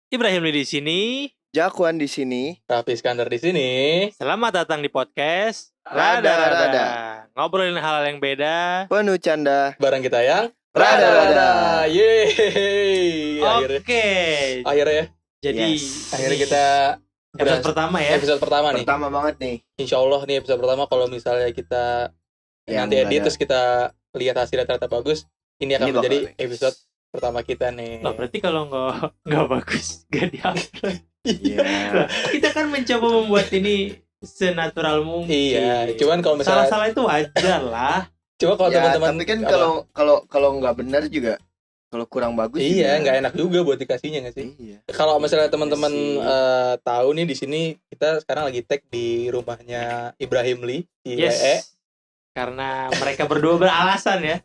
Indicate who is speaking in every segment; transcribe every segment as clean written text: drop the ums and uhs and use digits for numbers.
Speaker 1: Ibrahim di sini.
Speaker 2: Jakwan di sini.
Speaker 3: Raffi Iskandar di sini.
Speaker 1: Selamat datang di podcast
Speaker 2: Rada-Rada.
Speaker 1: Ngobrolin hal yang beda.
Speaker 2: Penuh canda.
Speaker 3: Barang kita yang
Speaker 2: Rada-Rada.
Speaker 3: Yeay.
Speaker 1: Oke.
Speaker 3: Akhirnya ya.
Speaker 1: Jadi
Speaker 2: Yes.
Speaker 3: Akhirnya
Speaker 1: ini
Speaker 3: kita
Speaker 1: episode pertama ya.
Speaker 3: Episode pertama nih.
Speaker 2: Pertama banget nih.
Speaker 3: Insya Allah nih episode pertama, kalau misalnya kita
Speaker 2: Yang
Speaker 3: nanti edit
Speaker 2: ada.
Speaker 3: terus kita lihat hasilnya ternyata bagus, ini akan
Speaker 2: Ini
Speaker 3: menjadi
Speaker 2: bakal bagus.
Speaker 3: episode pertama kita nih.
Speaker 1: Loh, berarti kalau nggak bagus nggak diupload.
Speaker 2: Iya.
Speaker 1: Kita kan mencoba membuat ini senatural mungkin.
Speaker 3: Iya, cuman kalau misalnya
Speaker 1: salah-salah itu wajar lah.
Speaker 3: coba kalau
Speaker 2: Ya,
Speaker 3: teman-teman
Speaker 2: tapi kan
Speaker 3: apa?
Speaker 2: kalau nggak benar juga, kalau kurang bagus
Speaker 3: Iya,
Speaker 2: juga.
Speaker 3: nggak enak juga buat dikasihnya nggak sih?
Speaker 2: Iya.
Speaker 3: Kalau misalnya teman-teman
Speaker 2: Iya sih.
Speaker 3: tahu nih, di sini kita sekarang lagi tag di rumahnya Ibrahim Lee di
Speaker 1: Yes.
Speaker 3: WE.
Speaker 1: Karena mereka berdua beralasan ya.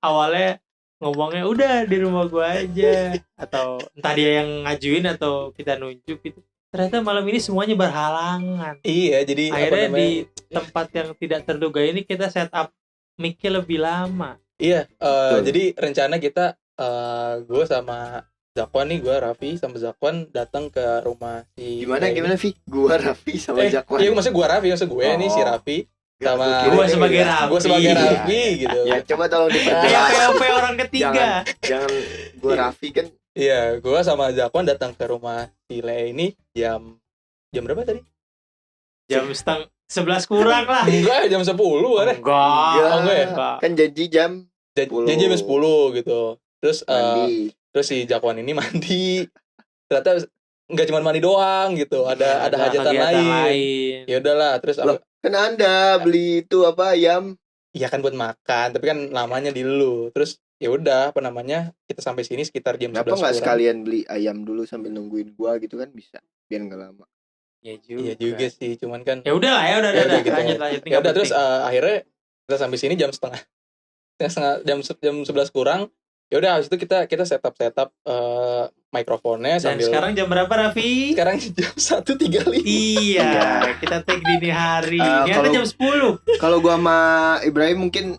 Speaker 1: Awalnya ngomongnya udah di rumah gua aja, atau entah dia yang ngajuin atau kita nunjuk gitu. Ternyata malam ini semuanya berhalangan.
Speaker 3: Iya, jadi
Speaker 1: Akhirnya di tempat yang tidak terduga ini kita setup mic-nya lebih lama.
Speaker 3: Iya,
Speaker 2: Betul.
Speaker 3: jadi rencana kita gue sama Zakwan nih, gue Raffi sama Zakwan datang ke rumah si
Speaker 2: Gimana
Speaker 3: ini.
Speaker 2: Vi? Gua Raffi sama Jakwan.
Speaker 3: Iya, maksudnya gue Raffi, maksud gue nih si
Speaker 2: Oh.
Speaker 3: Raffi
Speaker 2: Gak,
Speaker 3: sama
Speaker 1: Gua sebagai Raffi.
Speaker 3: gue sebagai
Speaker 1: Iya.
Speaker 3: Raffi gitu.
Speaker 2: Ya coba tolong
Speaker 1: Kayak
Speaker 2: diperjelas.
Speaker 1: POV orang ketiga.
Speaker 2: Jangan gua Raffi kan.
Speaker 3: Iya, gue sama Zakwan datang ke rumah si Le ini jam berapa tadi?
Speaker 1: Jam 11 kurang lah.
Speaker 3: Enggak, jam 10 kan?
Speaker 1: Enggak.
Speaker 3: Oh, enggak ya?
Speaker 1: Enggak.
Speaker 2: Kan janji jam 10.
Speaker 3: Jam 10 gitu. Terus
Speaker 2: mandi.
Speaker 3: terus si Jakwan ini mandi. Ternyata nggak cuma mandi doang gitu, ada hajatan
Speaker 1: kegiatan
Speaker 3: lain. Ya udahlah, terus
Speaker 2: Loh, kan Anda beli itu apa ayam?
Speaker 3: ya kan buat makan, tapi kan lamanya di lu. Terus ya udah, apa namanya, kita sampai sini sekitar jam 11
Speaker 2: Kenapa nggak
Speaker 3: kurang.
Speaker 2: sekalian beli ayam dulu sambil nungguin gua gitu kan bisa, biar nggak lama.
Speaker 1: Ya juga.
Speaker 3: Iya juga sih, cuman kan
Speaker 1: Ya udah lah ya, udah
Speaker 3: Ya udah gitu.
Speaker 1: lanjut.
Speaker 3: ya udah, terus akhirnya kita sampai sini jam setengah jam 11 kurang. Ya udah, habis itu kita setup mikrofonnya
Speaker 1: Dan
Speaker 3: sambil.
Speaker 1: sekarang jam berapa, Raffi?
Speaker 3: Sekarang jam 1.35.
Speaker 1: Iya, kita take dini hari. Ini
Speaker 2: kalau-
Speaker 1: jam 10.
Speaker 2: Kalau gua sama Ibrahim mungkin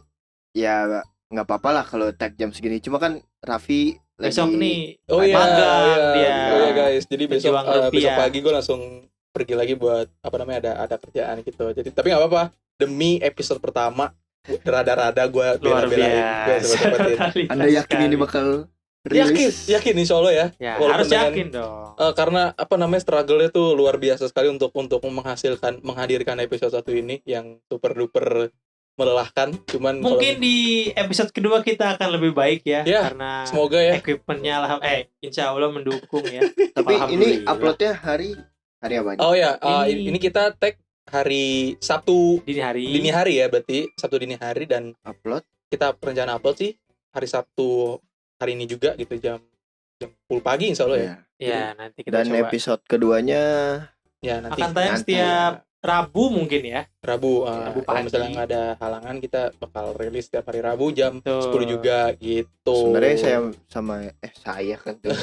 Speaker 2: ya nggak apa-apa lah kalau tag jam segini. Cuma kan Raffi
Speaker 1: Besok
Speaker 2: lagi
Speaker 1: nih
Speaker 3: Oh iya,
Speaker 1: magang dia.
Speaker 3: Oh iya guys, jadi besok
Speaker 1: Pejuang
Speaker 3: besok
Speaker 1: rupiah.
Speaker 3: pagi gue langsung pergi lagi buat apa namanya, ada kerjaan gitu. Jadi tapi nggak apa-apa, demi episode pertama rada-rada gue
Speaker 1: Luar
Speaker 3: bela-belain, gue
Speaker 1: biasa.
Speaker 3: sempat-sempatin.
Speaker 1: Totalitas
Speaker 2: Anda yakin
Speaker 1: sekali.
Speaker 2: ini bakal rilis?
Speaker 3: Yakin insya Allah ya.
Speaker 1: Ya,
Speaker 3: Walaupun
Speaker 1: harus
Speaker 3: dengan-
Speaker 1: yakin dong.
Speaker 3: Karena apa namanya, struggle-nya tuh luar biasa sekali untuk menghadirkan episode 1 ini yang super duper melelahkan. Cuman
Speaker 1: Mungkin di episode kedua kita akan lebih baik ya,
Speaker 3: Ya,
Speaker 1: karena
Speaker 3: semoga ya.
Speaker 1: equipmentnya insya Allah mendukung ya.
Speaker 2: Tapi ini
Speaker 1: Alhamdulillah.
Speaker 2: uploadnya hari apa?
Speaker 3: Oh ya,
Speaker 1: Ini-
Speaker 3: ini kita tag hari Sabtu
Speaker 1: Dini
Speaker 3: dini hari ya, berarti Sabtu dini hari, dan
Speaker 2: Upload.
Speaker 3: kita rencana upload sih hari Sabtu hari ini juga gitu, jam 10 pagi insya Allah ya.
Speaker 2: Ya.
Speaker 1: Ya, nanti kita
Speaker 2: Dan
Speaker 1: coba.
Speaker 2: episode keduanya
Speaker 3: Ya nanti
Speaker 1: Akan tayang
Speaker 2: nanti
Speaker 1: setiap Rabu mungkin ya.
Speaker 3: Rabu,
Speaker 1: Rabu
Speaker 3: kalau
Speaker 1: pagi.
Speaker 3: misalnya nggak ada halangan, kita bakal rilis setiap hari Rabu jam
Speaker 1: Betul.
Speaker 3: 10 juga gitu.
Speaker 2: sebenarnya saya kan tuh.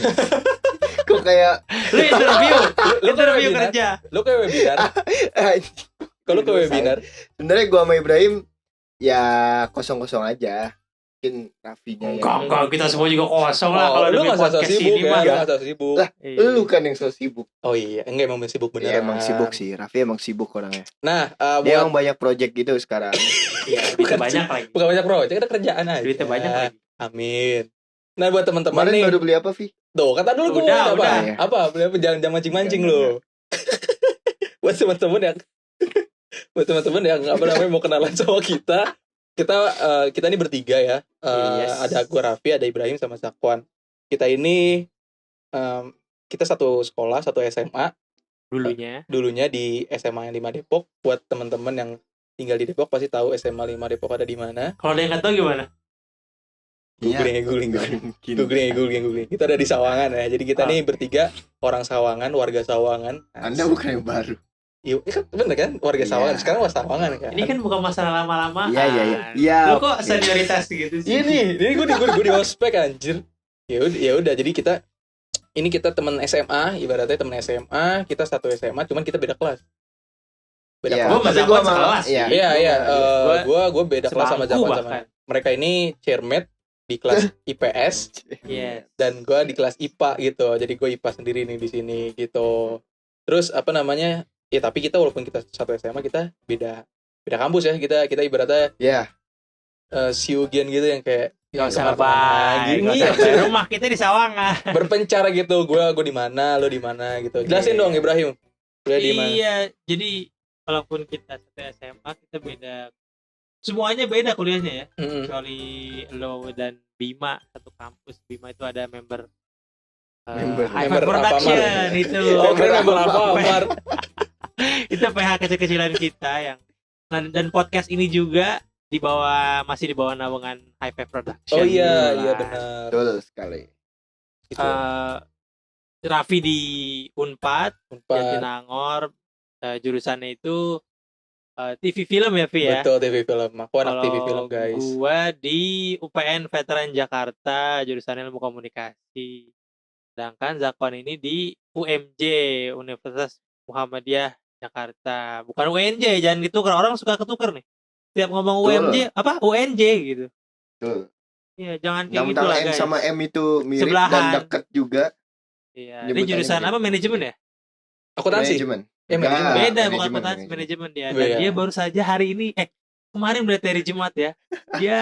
Speaker 2: Kok kayak
Speaker 1: Lu interview,
Speaker 3: Lu
Speaker 1: interview
Speaker 3: webinar?
Speaker 1: kerja.
Speaker 3: Lu ke webinar, kalau ke webinar
Speaker 2: sebenarnya gua sama Ibrahim ya kosong-kosong aja. Mungkin Raffinya
Speaker 1: Enggak, kita semua juga kosong lah kalau
Speaker 3: lu
Speaker 1: demi
Speaker 3: nggak usah
Speaker 1: podcast
Speaker 3: sibuk
Speaker 1: ini
Speaker 3: ya,
Speaker 1: mah.
Speaker 3: lu nggak usah sibuk.
Speaker 2: Lah,
Speaker 1: Iya.
Speaker 2: Lu kan yang so sibuk.
Speaker 3: Oh iya, enggak, emang sibuk beneran.
Speaker 2: Ya emang sibuk sih. Raffi emang sibuk orangnya.
Speaker 3: Nah,
Speaker 2: Dia
Speaker 3: buat
Speaker 2: emang banyak project gitu sekarang.
Speaker 1: Iya, duitnya banyak lagi.
Speaker 3: bukan banyak project, ada kerjaan aja.
Speaker 1: Duitnya banyak lagi.
Speaker 3: Amin. Nah, buat teman-teman
Speaker 2: Kemarin
Speaker 3: nih,
Speaker 2: baru beli apa, Vi?
Speaker 3: tuh kata dulu gue
Speaker 1: Udah,
Speaker 3: apa?
Speaker 1: udah.
Speaker 3: Apa? Beli apa? Jangan mancing-mancing
Speaker 2: Jangan,
Speaker 3: lu. Buat teman-teman yang apa namanya mau kenalan sama kita ini bertiga ya.
Speaker 1: Yes.
Speaker 3: Ada gue Raffi, ada Ibrahim sama Zakwan. Kita ini kita satu sekolah, satu SMA. Dulunya di SMA yang 5 Depok. Buat teman-teman yang tinggal di Depok pasti tahu SMA 5 Depok ada di mana.
Speaker 1: Kalau ada yang nggak tahu gimana?
Speaker 3: Googling. Kita ada di Sawangan ya. Jadi kita nih bertiga orang Sawangan, warga Sawangan.
Speaker 2: Anda bukan yang baru.
Speaker 3: Iya kan, bener kan, warga Sawangan.
Speaker 2: Iya.
Speaker 3: Sekarang warga Sawangan kan.
Speaker 1: Ini kan bukan masalah lama-lama.
Speaker 2: Iya.
Speaker 1: Lu kok
Speaker 2: oke.
Speaker 1: senioritas gitu sih?
Speaker 3: ini gue di ospek anjir. Ya udah, jadi kita teman SMA, ibaratnya teman SMA, kita satu SMA, cuman kita beda kelas. Beda
Speaker 2: Iya.
Speaker 3: kelas.
Speaker 1: Gua sama
Speaker 2: Tapi
Speaker 1: Zakwan
Speaker 2: gua
Speaker 1: sekelas sih.
Speaker 2: iya.
Speaker 3: Iya,
Speaker 1: Gua-
Speaker 3: gue beda kelas sama
Speaker 1: sebangku
Speaker 3: Zakwan sama.
Speaker 1: bahkan.
Speaker 3: Mereka ini chairmate di kelas IPS
Speaker 1: Yes.
Speaker 3: dan gue di kelas IPA gitu. Jadi gue IPA sendiri nih di sini gitu. Terus apa namanya? Ya tapi kita walaupun kita satu SMA kita beda kampus ya. Kita ibaratnya
Speaker 2: Ya,
Speaker 3: siugian gitu yang kayak
Speaker 1: Gak usah
Speaker 3: kemana-kemana
Speaker 1: lebay,
Speaker 3: gini.
Speaker 1: gak usah lebay. Rumah kita di Sawangan.
Speaker 3: Berpencar gitu. Gue di mana, lo di mana gitu. Jelasin dong Ibrahim. Kuliah di mana?
Speaker 1: Iya, jadi walaupun kita satu SMA kita beda, semuanya beda kuliahnya ya.
Speaker 3: Mm-mm.
Speaker 1: Kecuali lo dan Bima satu kampus. Bima itu ada member
Speaker 2: Member
Speaker 1: High Production
Speaker 3: Alfamart.
Speaker 1: itu.
Speaker 3: Oh, keren member Alfamart.
Speaker 1: Itu PH kecil-kecilan kita yang dan podcast ini juga masih di bawah naungan High Five Production.
Speaker 3: Oh iya,
Speaker 1: Nah,
Speaker 3: benar.
Speaker 2: betul sekali.
Speaker 3: Gitu.
Speaker 1: Raffi di Unpad,
Speaker 3: Unpad.
Speaker 1: Jatinangor, jurusannya itu TV film ya, Vi ya.
Speaker 3: Betul, TV film. Aku anak TV
Speaker 1: Kalau
Speaker 3: film, guys.
Speaker 1: gua di UPN Veteran Jakarta, jurusan Ilmu Komunikasi. Sedangkan Zakwan ini di UMJ, Universitas Muhammadiyah Jakarta. Bukan UNJ, jangan ditukar. Orang suka ketukar nih. Tiap ngomong
Speaker 2: Betul.
Speaker 1: UMJ, apa? UNJ gitu.
Speaker 2: Betul.
Speaker 1: Iya, jangan kayak gitu
Speaker 2: Mentang
Speaker 1: lah,
Speaker 2: M
Speaker 1: guys.
Speaker 2: sama M itu mirip
Speaker 1: Sebelahan.
Speaker 2: dan dekat juga.
Speaker 1: Iya, ini
Speaker 2: Nyebutannya
Speaker 1: jurusan
Speaker 2: gitu.
Speaker 1: apa? Manajemen ya?
Speaker 3: Akuntansi.
Speaker 2: Manajemen.
Speaker 3: Manajemen.
Speaker 2: Enggak,
Speaker 1: Beda, bukan
Speaker 2: manajemen,
Speaker 1: akuntansi, manajemen dia. Dan
Speaker 3: Beda.
Speaker 1: dia baru saja hari ini, kemarin berarti hari Jumat ya. Dia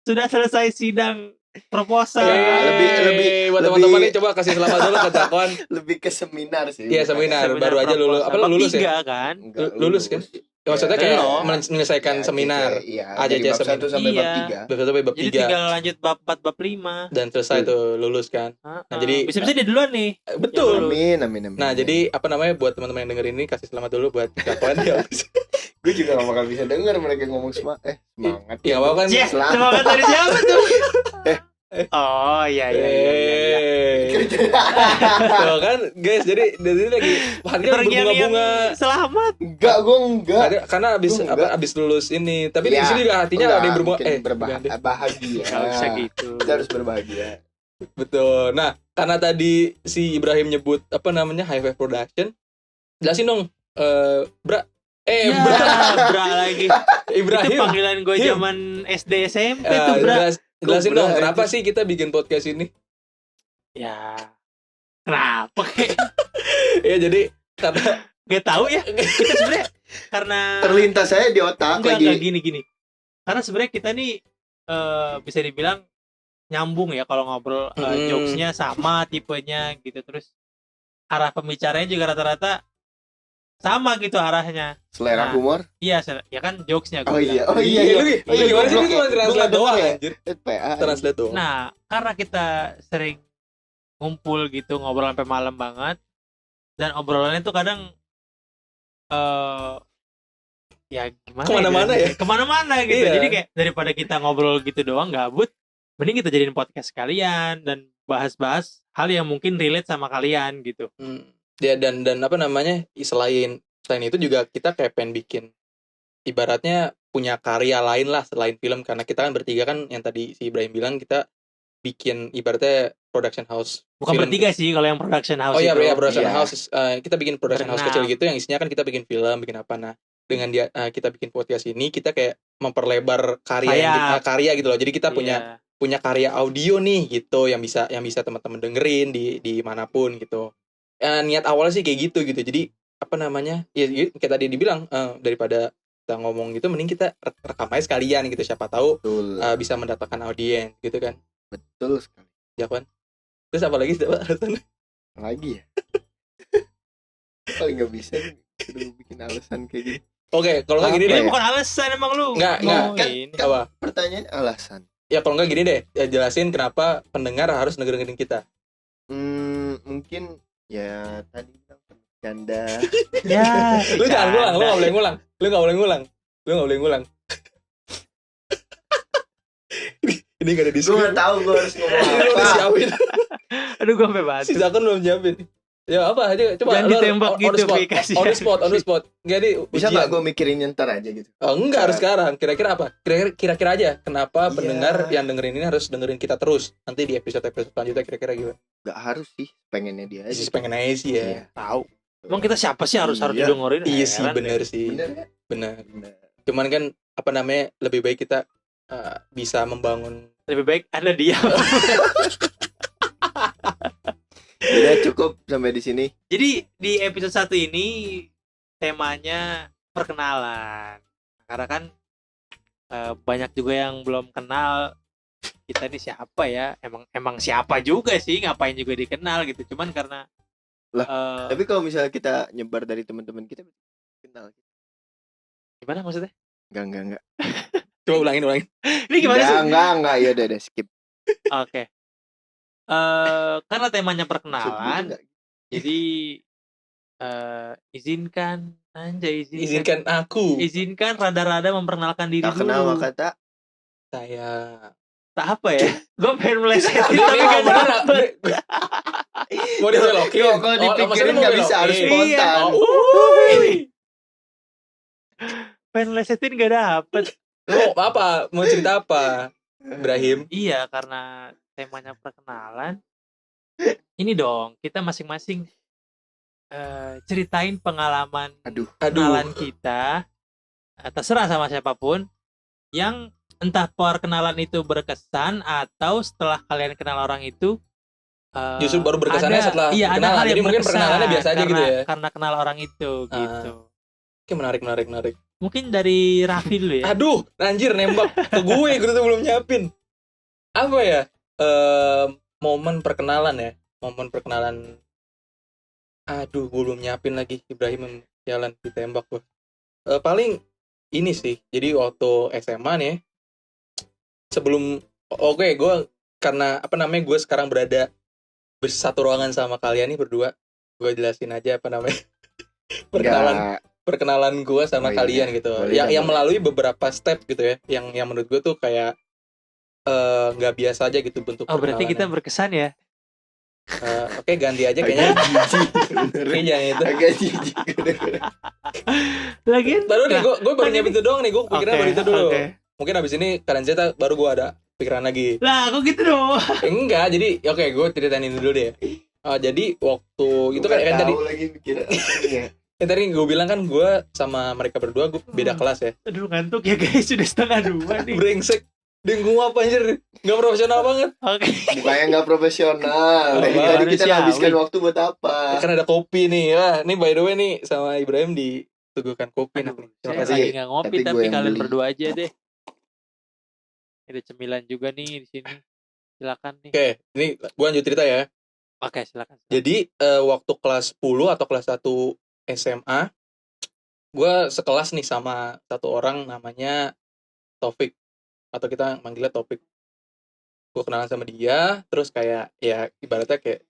Speaker 1: sudah selesai sidang proposal.
Speaker 2: lebih-
Speaker 3: buat teman-teman nih coba kasih selamat dulu ke Zakwan.
Speaker 2: Lebih ke seminar sih.
Speaker 3: Iya,
Speaker 2: bukan
Speaker 3: seminar.
Speaker 1: Seminar
Speaker 3: baru aja lulus.
Speaker 1: proposal.
Speaker 3: Apa lu lulus ya?
Speaker 1: Bab 3 kan?
Speaker 2: Enggak,
Speaker 3: Lulus kan? Ya, maksudnya kayak
Speaker 1: Belum.
Speaker 3: menyelesaikan
Speaker 2: Ya,
Speaker 3: seminar.
Speaker 2: Iya,
Speaker 3: AJJ
Speaker 2: dari bab 1
Speaker 3: seminar.
Speaker 2: sampai bab
Speaker 1: Iya.
Speaker 2: 3.
Speaker 3: Bab 1 sampai bab
Speaker 1: Jadi
Speaker 3: 3
Speaker 1: tinggal lanjut bab 4, bab 5.
Speaker 3: dan selesai tuh lulus kan. jadi-
Speaker 1: bisa-bisa dia duluan nih.
Speaker 3: Betul.
Speaker 2: Amin.
Speaker 3: Nah, jadi apa namanya buat teman-teman yang dengerin ini kasih selamat dulu buat Zakwan ya.
Speaker 2: gue juga gak bakal bisa denger mereka ngomong semangat. Semangat.
Speaker 3: Ya apa kan?
Speaker 1: Cih,
Speaker 2: Selamat.
Speaker 1: semangat dari siapa tuh? Oh iya iya iya.
Speaker 3: Tuh kan guys, jadi dari ini lagi hatinya
Speaker 1: Pergian yang
Speaker 3: berbunga-bunga.
Speaker 1: selamat.
Speaker 2: Enggak, gue enggak.
Speaker 3: Karena abis
Speaker 2: Gua enggak.
Speaker 3: abis lulus ini. Tapi
Speaker 2: Ya,
Speaker 3: di sini juga hatinya
Speaker 2: enggak,
Speaker 3: ada yang berbunga.
Speaker 2: mungkin bahagia.
Speaker 1: Gak usah gitu.
Speaker 2: Kita harus berbahagia.
Speaker 3: Betul. Nah, karena tadi si Ibrahim nyebut apa namanya High Five Production, jelasin dong, Bra.
Speaker 1: Ya,
Speaker 3: Bra.
Speaker 1: Bra lagi. Itu
Speaker 3: Ibrahim.
Speaker 1: panggilan gue
Speaker 3: Him.
Speaker 1: zaman SD SMP tuh, Bra.
Speaker 3: Jelasin
Speaker 2: Bra
Speaker 3: dong,
Speaker 2: aja.
Speaker 3: kenapa sih kita bikin podcast ini?
Speaker 1: Ya. Kenapa kayak
Speaker 3: Ya jadi karena
Speaker 1: gak tahu ya. Kita sebenarnya karena
Speaker 2: Terlintas saya di otak
Speaker 1: enggak
Speaker 2: lagi.
Speaker 1: gini. Karena sebenarnya kita nih bisa dibilang nyambung ya kalau ngobrol, jokesnya sama tipenya gitu, terus arah pembicaranya juga rata-rata sama gitu arahnya.
Speaker 2: Selera
Speaker 1: Nah.
Speaker 2: humor.
Speaker 1: Iya, ya kan jokesnya
Speaker 2: Oh
Speaker 1: gua
Speaker 2: iya,
Speaker 1: bilang.
Speaker 2: oh iya.
Speaker 3: Lu gimana sih? Lu cuma translate doang
Speaker 2: ya.
Speaker 3: anjir.
Speaker 2: PA.
Speaker 3: Translate doang.
Speaker 1: Nah, karena kita sering ngumpul gitu ngobrol sampai malam banget, dan obrolannya tuh kadang ya gimana
Speaker 3: Kemana-mana ya?
Speaker 1: kemana-mana gitu.
Speaker 3: Iya.
Speaker 1: Jadi kayak daripada kita ngobrol gitu doang gabut, mending kita jadiin podcast kalian dan bahas-bahas hal yang mungkin relate sama kalian gitu.
Speaker 3: Ya dan apa namanya? Selain itu juga kita kayak pengen bikin ibaratnya punya karya lain lah selain film, karena kita kan bertiga kan yang tadi si Ibrahim bilang kita bikin ibaratnya production house.
Speaker 1: Bukan
Speaker 3: film.
Speaker 1: bertiga sih kalau yang production house
Speaker 3: Oh iya,
Speaker 1: itu.
Speaker 3: ya production
Speaker 2: Iya.
Speaker 3: house. Kita bikin production house
Speaker 1: Berenam.
Speaker 3: kecil gitu yang isinya kan kita bikin film, bikin apa. Nah, dengan dia kita bikin podcast ini kita kayak memperlebar karya gitu loh. Jadi kita
Speaker 1: Iya.
Speaker 3: punya karya audio nih gitu yang bisa teman-teman dengerin di manapun gitu. Niat awalnya sih kayak gitu. Jadi apa namanya? Ya kayak tadi dibilang daripada kita ngomong gitu mending kita rekam aja sekalian gitu, siapa tahu
Speaker 2: Betul.
Speaker 3: bisa mendatangkan audiens gitu kan.
Speaker 2: Betul sekali.
Speaker 3: Ya kan? Terus apa lagi alasan?
Speaker 2: Lagi ya. Paling nggak bisa nih, bikin alasan kayak gini.
Speaker 3: Oke, kalau nggak gini
Speaker 2: Apa
Speaker 3: deh.
Speaker 1: Ini bukan alasan emang lu.
Speaker 3: Nggak,
Speaker 1: mau
Speaker 2: kan-
Speaker 1: ini.
Speaker 3: Apa?
Speaker 2: Pertanyaan alasan.
Speaker 3: Ya kalau nggak gini deh, ya jelasin kenapa pendengar harus dengerin kita.
Speaker 2: Mungkin ya tadi bilang bercanda.
Speaker 1: Ya,
Speaker 3: Lu jangan ngulang, lu
Speaker 1: bercanda.
Speaker 3: nggak boleh ngulang. Lu nggak boleh ngulang. Ini nggak ada
Speaker 2: Gue
Speaker 3: diskusi.
Speaker 2: nggak tahu gue harus ngomong
Speaker 3: Ini udah
Speaker 2: apa.
Speaker 3: siapin.
Speaker 1: Aduh, gue sampai batuk.
Speaker 3: Si Zakon belum siapin. Ya apa aja, coba
Speaker 1: Jangan
Speaker 3: lu
Speaker 1: ditembak
Speaker 3: on the
Speaker 1: gitu,
Speaker 3: spot,
Speaker 1: Pi, kasihan.
Speaker 3: on the spot. Jadi
Speaker 2: Bisa
Speaker 3: ujian.
Speaker 2: nggak gue mikirin ntar aja gitu?
Speaker 3: Oh, enggak harus sekarang. Kira-kira apa? Kira-kira aja. Kenapa
Speaker 2: Iya.
Speaker 3: pendengar yang dengerin ini harus dengerin kita terus? Nanti di episode selanjutnya kira-kira gimana?
Speaker 2: Gak harus sih, pengennya dia aja.
Speaker 3: Sih pengen aja sih ya.
Speaker 2: Iya.
Speaker 1: Tahu. Emang kita siapa sih harus
Speaker 2: Iya.
Speaker 1: didengerin?
Speaker 3: Iya sih,
Speaker 1: Heran
Speaker 3: bener
Speaker 1: deh.
Speaker 3: sih.
Speaker 2: Bener kan?
Speaker 3: Bener.
Speaker 2: Bener.
Speaker 3: Cuman kan apa namanya lebih baik kita bisa membangun
Speaker 1: Lebih baik Anda diam.
Speaker 2: Udah cukup sampai di sini.
Speaker 1: Jadi di episode 1 ini temanya perkenalan. Karena kan banyak juga yang belum kenal kita ini siapa ya. Emang siapa juga sih, ngapain juga dikenal gitu. Cuman karena
Speaker 2: Tapi kalau misalnya kita nyebar dari teman-teman kita kenal.
Speaker 1: gimana maksudnya?
Speaker 2: Enggak.
Speaker 3: Coba ulangin.
Speaker 1: Ini gimana sih?
Speaker 2: Enggak. Ya udah skip.
Speaker 1: Oke. Karena temanya perkenalan, jadi izinkan
Speaker 3: aku.
Speaker 1: Izinkan rada-rada memperkenalkan diri
Speaker 2: Tak kenal
Speaker 1: dulu.
Speaker 2: maka tak.
Speaker 3: Saya
Speaker 1: Tak apa ya? Gue pengen melesetin
Speaker 3: Ini
Speaker 1: tapi gak
Speaker 3: bener,
Speaker 1: dapet.
Speaker 3: mau dibelokin.
Speaker 2: Kalau dipikirin nggak bisa, harus
Speaker 1: Iya.
Speaker 2: spontan.
Speaker 1: Pengen melesetin gak dapet.
Speaker 3: Lo apa? Mau cerita apa? Ibrahim.
Speaker 1: Iya, karena temanya perkenalan. Ini dong, kita masing-masing ceritain pengalaman kenalan kita. Terserah sama siapapun yang entah perkenalan itu berkesan atau setelah kalian kenal orang itu
Speaker 3: Justru baru berkesannya setelah
Speaker 1: iya,
Speaker 3: kenalan.
Speaker 1: ada hal
Speaker 3: Jadi
Speaker 1: yang
Speaker 3: mungkin
Speaker 1: berkesan
Speaker 3: perkenalannya biasa aja gitu ya.
Speaker 1: karena kenal orang itu gitu.
Speaker 3: Oke, menarik.
Speaker 1: Mungkin dari Raffi dulu ya.
Speaker 3: Aduh, anjir nembak ke gue tuh belum nyiapin. Apa ya? Momen perkenalan. Aduh, gue belum nyiapin lagi. Ibrahim jalan ditembak gue. Paling ini sih. Jadi waktu SMA nih, sebelum gue karena gue sekarang berada satu ruangan sama kalian nih berdua. Gue jelasin aja perkenalan gue sama kalian gitu. Yang melalui beberapa step gitu ya. Yang menurut gue tuh kayak nggak biasa aja gitu bentuk perkenalannya.
Speaker 1: Berarti kita berkesan ya.
Speaker 3: Oke, ganti aja kayaknya. Kayaknya itu.
Speaker 2: Agak jijik.
Speaker 1: Lagian
Speaker 3: Baru nih gue baru nyiapin itu doang nih. Gue pikiran baru itu dulu. Mungkin abis ini kalian cerita baru gue ada pikiran lagi.
Speaker 1: Lah, kok gitu dong?
Speaker 3: Enggak, jadi gue ceritain ini dulu deh. Jadi waktu itu kan tadi
Speaker 2: lagi pikiran.
Speaker 3: tadi gue bilang kan gue sama mereka berdua gue beda kelas ya.
Speaker 1: Aduh, ngantuk ya guys, sudah 1:30 nih.
Speaker 3: Brengsek. Dengung apa anjir? Gak profesional banget.
Speaker 1: Oke.
Speaker 2: Bukannya nggak profesional. Tadi kita habiskan waktu buat apa?
Speaker 3: Kan ada kopi nih. Wah, ini by the way nih sama Ibrahim dituguhkan kopi nih. Terima
Speaker 1: Saya
Speaker 3: kasih.
Speaker 1: lagi nggak ngopi
Speaker 2: Tapi
Speaker 1: tapi
Speaker 2: gue yang
Speaker 1: kalian
Speaker 2: beli.
Speaker 1: berdua aja deh. Ada cemilan juga nih di sini. Silakan nih.
Speaker 3: Oke, ini gue lanjut cerita ya.
Speaker 1: Oke, silakan.
Speaker 3: Jadi waktu kelas 10 atau kelas 1 SMA, gue sekelas nih sama satu orang namanya Taufik, atau kita manggilnya Topik. Gue kenalan sama dia, terus kayak ya ibaratnya kayak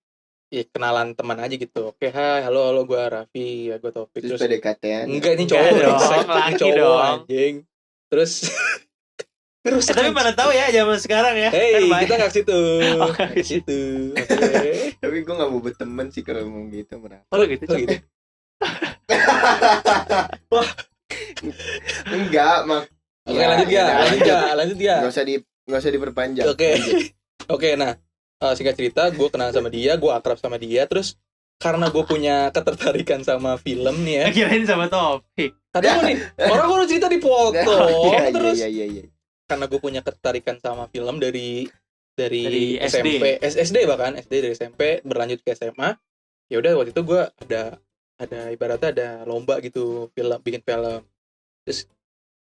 Speaker 3: ya kenalan teman aja gitu. Oke, hai, halo gue Raffi, ya gue Topik.
Speaker 2: Terus PDKT-an.
Speaker 3: Enggak, ini
Speaker 1: Enggak
Speaker 3: cowok
Speaker 1: dong,
Speaker 3: brengsek, ini
Speaker 1: laki
Speaker 3: cowok
Speaker 1: dong.
Speaker 3: anjing. Terus
Speaker 1: Tapi pada tahu ya zaman sekarang ya.
Speaker 3: hey,
Speaker 1: Kan
Speaker 3: kita nggak ke situ.
Speaker 1: Oh,
Speaker 3: Nggak ke situ. Oke.
Speaker 2: Tapi gue nggak mau berteman sih kalau ngomong gitu, merah.
Speaker 1: Oh gitu.
Speaker 3: Oh, gitu.
Speaker 2: Enggak, mak.
Speaker 3: Oke,
Speaker 2: Ya,
Speaker 3: lanjut ya.
Speaker 2: Nggak usah diperpanjang.
Speaker 3: Oke.
Speaker 2: Lanjut.
Speaker 3: Oke, nah singkat cerita, gue kenal sama dia, gue akrab sama dia, terus karena gue punya ketertarikan sama film nih ya.
Speaker 1: Kirain sama Topik.
Speaker 3: Tadi nih, orang gue udah cerita di foto,
Speaker 2: Iya,
Speaker 3: terus
Speaker 2: iya.
Speaker 3: karena gue punya ketertarikan sama film dari
Speaker 1: Dari
Speaker 3: SMP, SD bahkan SD dari SMP berlanjut ke SMA. Ya udah waktu itu gue ada ibaratnya ada lomba gitu bikin film. Terus